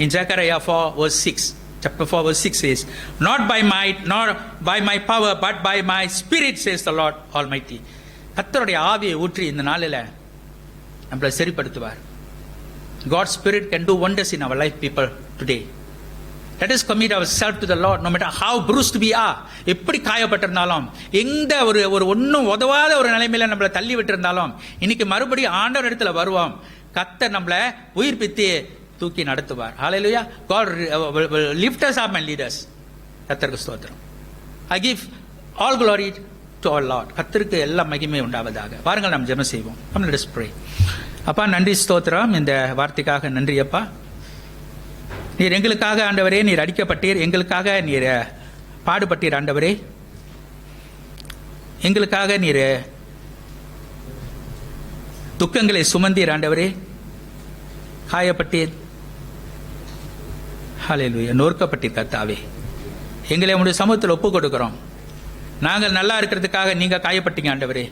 in Zechariah 4 verse 6. Chapter 4 verse 6 says, not by might nor by my power but by my spirit, says the Lord Almighty. கர்த்தருடைய ஆவியை ஊற்றி இந்த நாளில் நம்மளை சரிப்படுத்துவார். God's spirit can do wonders in our life, people, today. Let us commit ourselves to the Lord, no matter how bruised we are. எப்படி காயப்பட்டிருந்தாலும், எந்த ஒரு ஒன்றும் உதவாத ஒரு நிலைமையில நம்மளை தள்ளி விட்டிருந்தாலும், இன்னைக்கு மறுபடியும் ஆண்டவர் இடத்துல வருவோம். கர்த்தர் நம்மளை உயிர்ப்பித்து தூக்கி நடத்துவார். Hallelujah. God will lift us up and lead us. கர்த்தருக்கு ஸ்தோத்திரம். I give all glory to our Lord. கர்த்தருக்கு எல்லா மகிமை உண்டாவதாக. பாருங்கள், நாம் ஜெபம் செய்வோம். Come, let us pray. அப்பா, நன்றி ஸ்தோத்திரம். இந்த வார்த்தைக்காக நன்றி அப்பா. நீர் எங்களுக்காக ஆண்டவரே, நீர் அடிக்கப்பட்டீர், எங்களுக்காக நீர் பாடுபட்டீர் ஆண்டவரே, எங்களுக்காக நீர் துக்கங்களை சுமந்தீர் ஆண்டவரே, காயப்பட்டீர். ஹல்லேலூயா. நொறுக்கப்பட்டீர் கர்த்தாவே. எங்களை உங்களுடைய சமூகத்தில் ஒப்பு கொடுக்கிறோம். நாங்கள் நல்லா இருக்கிறதுக்காக நீங்க காயப்பட்டீங்க ஆண்டவரே.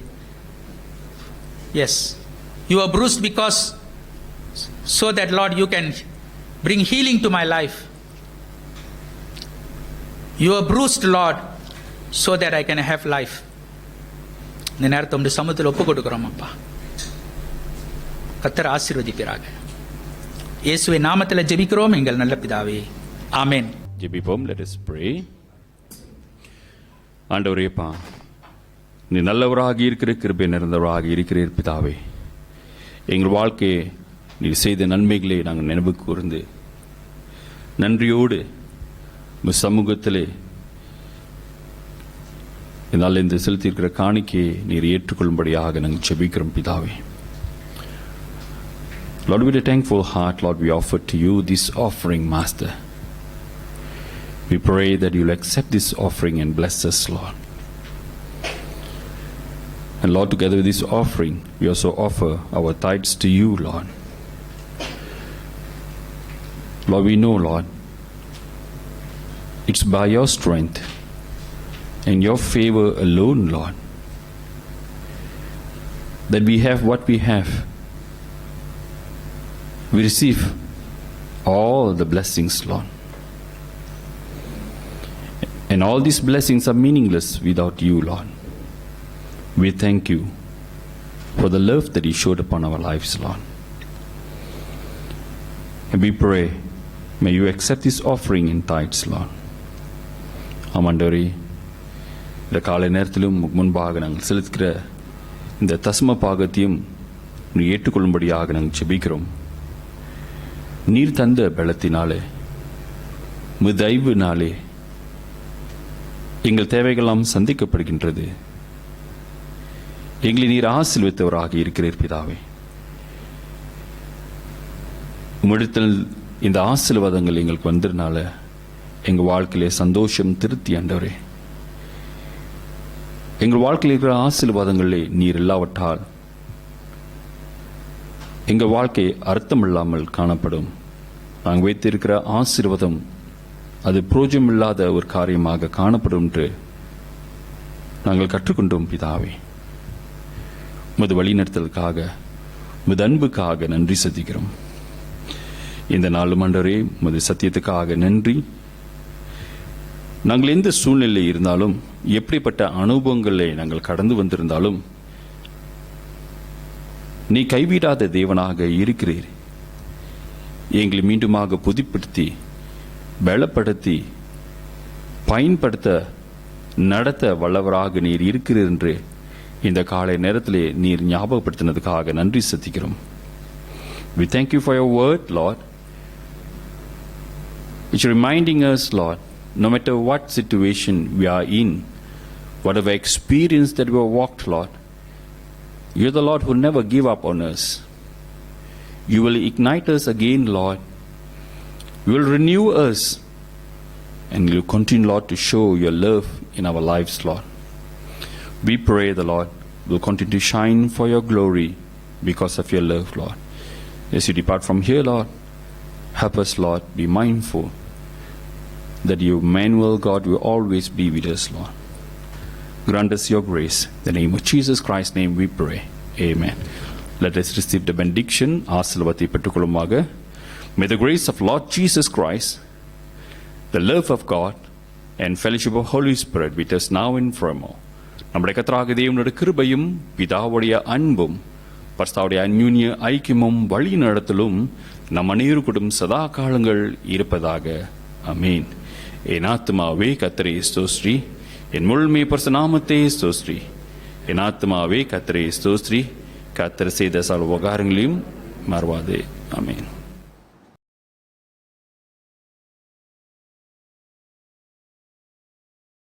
Yes, you are bruised because so that Lord you can bring healing to my life. You are bruised, Lord, so that I can have life. இந்த நேரத்தை உங்களுடைய சமூகத்தில் ஒப்பு கொடுக்கிறோம் அப்பா. கர்த்தர் ஆசீர்வதிப்பீராக. இயேசுவின் நாமத்தில் ஜெபிக்கிறோம் எங்கள் நல்ல பிதாவே. ஆமென். ஜெபிப்போம். let us pray. ஆண்டவரேப்பா, நீ நல்லவராக இருக்கிற, கிருபை நிறைந்தவராக இருக்கிறீர் பிதாவே. எங்கள் வாழ்க்கையை நீ செய்த நன்மைகளை நாங்கள் நினைவு கூர்ந்து நன்றியோடு சமூகத்திலே என்னால் இந்த செலுத்தியிருக்கிற காணிக்கையை நீர் ஏற்றுக்கொள்ளும்படியாக நாங்கள் ஜெபிக்கிறோம் பிதாவே. Lord, with a thankful heart, Lord, we offer to you this offering, Master. We pray that you'll accept this offering and bless us, Lord. And Lord, together with this offering, we also offer our tithes to you, Lord. Lord, we know, Lord, it's by your strength and your favor alone, Lord, that we have what we have. We receive all the blessings, Lord. And all these blessings are meaningless without you, Lord. We thank you for the love that you showed upon our lives, Lord. And we pray, may you accept this offering in tithes, Lord. ஆமாண்டவரே, இந்த காலை நேரத்திலும் முன்பாக நாங்கள் செலுத்துகிற இந்த தஸ்ம பாகத்தையும் நீ ஏற்றுக்கொள்ளும்படியாக நாங்கள் ஜெபிக்கிறோம். நீர் தந்த பலத்தினாலே, தயவுனாலே எங்கள் தேவைகளாம் சந்திக்கப்படுகின்றது. எங்களை நீர் ஆசீர்வதித்தவராக இருக்கிறீர் பிதாவே. உம்மிடத்தில் இந்த ஆசீர்வாதங்கள் எங்களுக்கு வந்ததுனால எங்கள் வாழ்க்கையிலே சந்தோஷம் திருப்தி ஆண்டவரே. எங்கள் வாழ்க்கையில் இருக்கிற ஆசீர்வாதங்களே நீர் இல்லாவிட்டால் எங்கள் வாழ்க்கை அர்த்தமில்லாமல் காணப்படும். நாங்கள் வைத்திருக்கிற ஆசீர்வாதம் அது புரோஜமில்லாத ஒரு காரியமாக காணப்படும் என்று நாங்கள் கற்றுக்கொண்டோம் பிதாவே. உமது வழிநடத்தலுக்காக உமது அன்புக்காக நன்றி செலுத்துகிறோம். இந்த நாளும் ஆண்டவரே உமது சத்தியத்துக்காக நன்றி. நாங்கள் எந்த சூழ்நிலை இருந்தாலும் எப்படிப்பட்ட அனுபவங்களை நாங்கள் கடந்து வந்திருந்தாலும் நீ கைவிடாத தேவனாக இருக்கிறீர். எங்களை மீண்டுமாக புதுப்படுத்தி பலப்படுத்தி பயன்படுத்த நடத்த வல்லவராக நீர் இருக்கிறீர் என்று இந்த காலை நேரத்திலே நீர் ஞாபகப்படுத்தினதுக்காக நன்றி செலுத்துகிறோம். We thank you for your word, Lord. It's reminding us, Lord, no matter what situation we are in, whatever experience that we have walked, Lord, you're the Lord who never give up on us. You will ignite us again, Lord. You will renew us. And you will continue, Lord, to show your love in our lives, Lord. We pray the Lord will continue to shine for your glory because of your love, Lord. As you depart from here, Lord, help us, Lord, be mindful that you, Emmanuel God, will always be with us, Lord. Grant us your grace. In the name of Jesus Christ's name we pray. Amen. Let us receive the benediction. ஆசீர்வாதத்தை பெற்றுக்கொள்ளுமாக. May the grace of Lord Jesus Christ, the love of God, and fellowship of Holy Spirit with us now and forevermore. நம்முடைய கர்த்தராகிய தேவனுடைய கிருபையும் பிதாவுடைய அன்பும் பரிசுத்தாவுடைய அந்யோன்ய ஐக்கியமும் வழி நடத்தலும் நம் அனைவருக்கும் சதா காலங்கள் இருப்பதாக. ஆமென். என் ஆத்துமாவே கர்த்தரை ஸ்தோத்திரி, என் முழுமை பரிசுநாமத்தை ஸ்தோத்திரி. என் ஆத்துமாவே கர்த்தரை ஸ்தோத்திரி, கர்த்தர் செய்த சகல உபகாரங்களையும் மறவாதே. ஆமென்.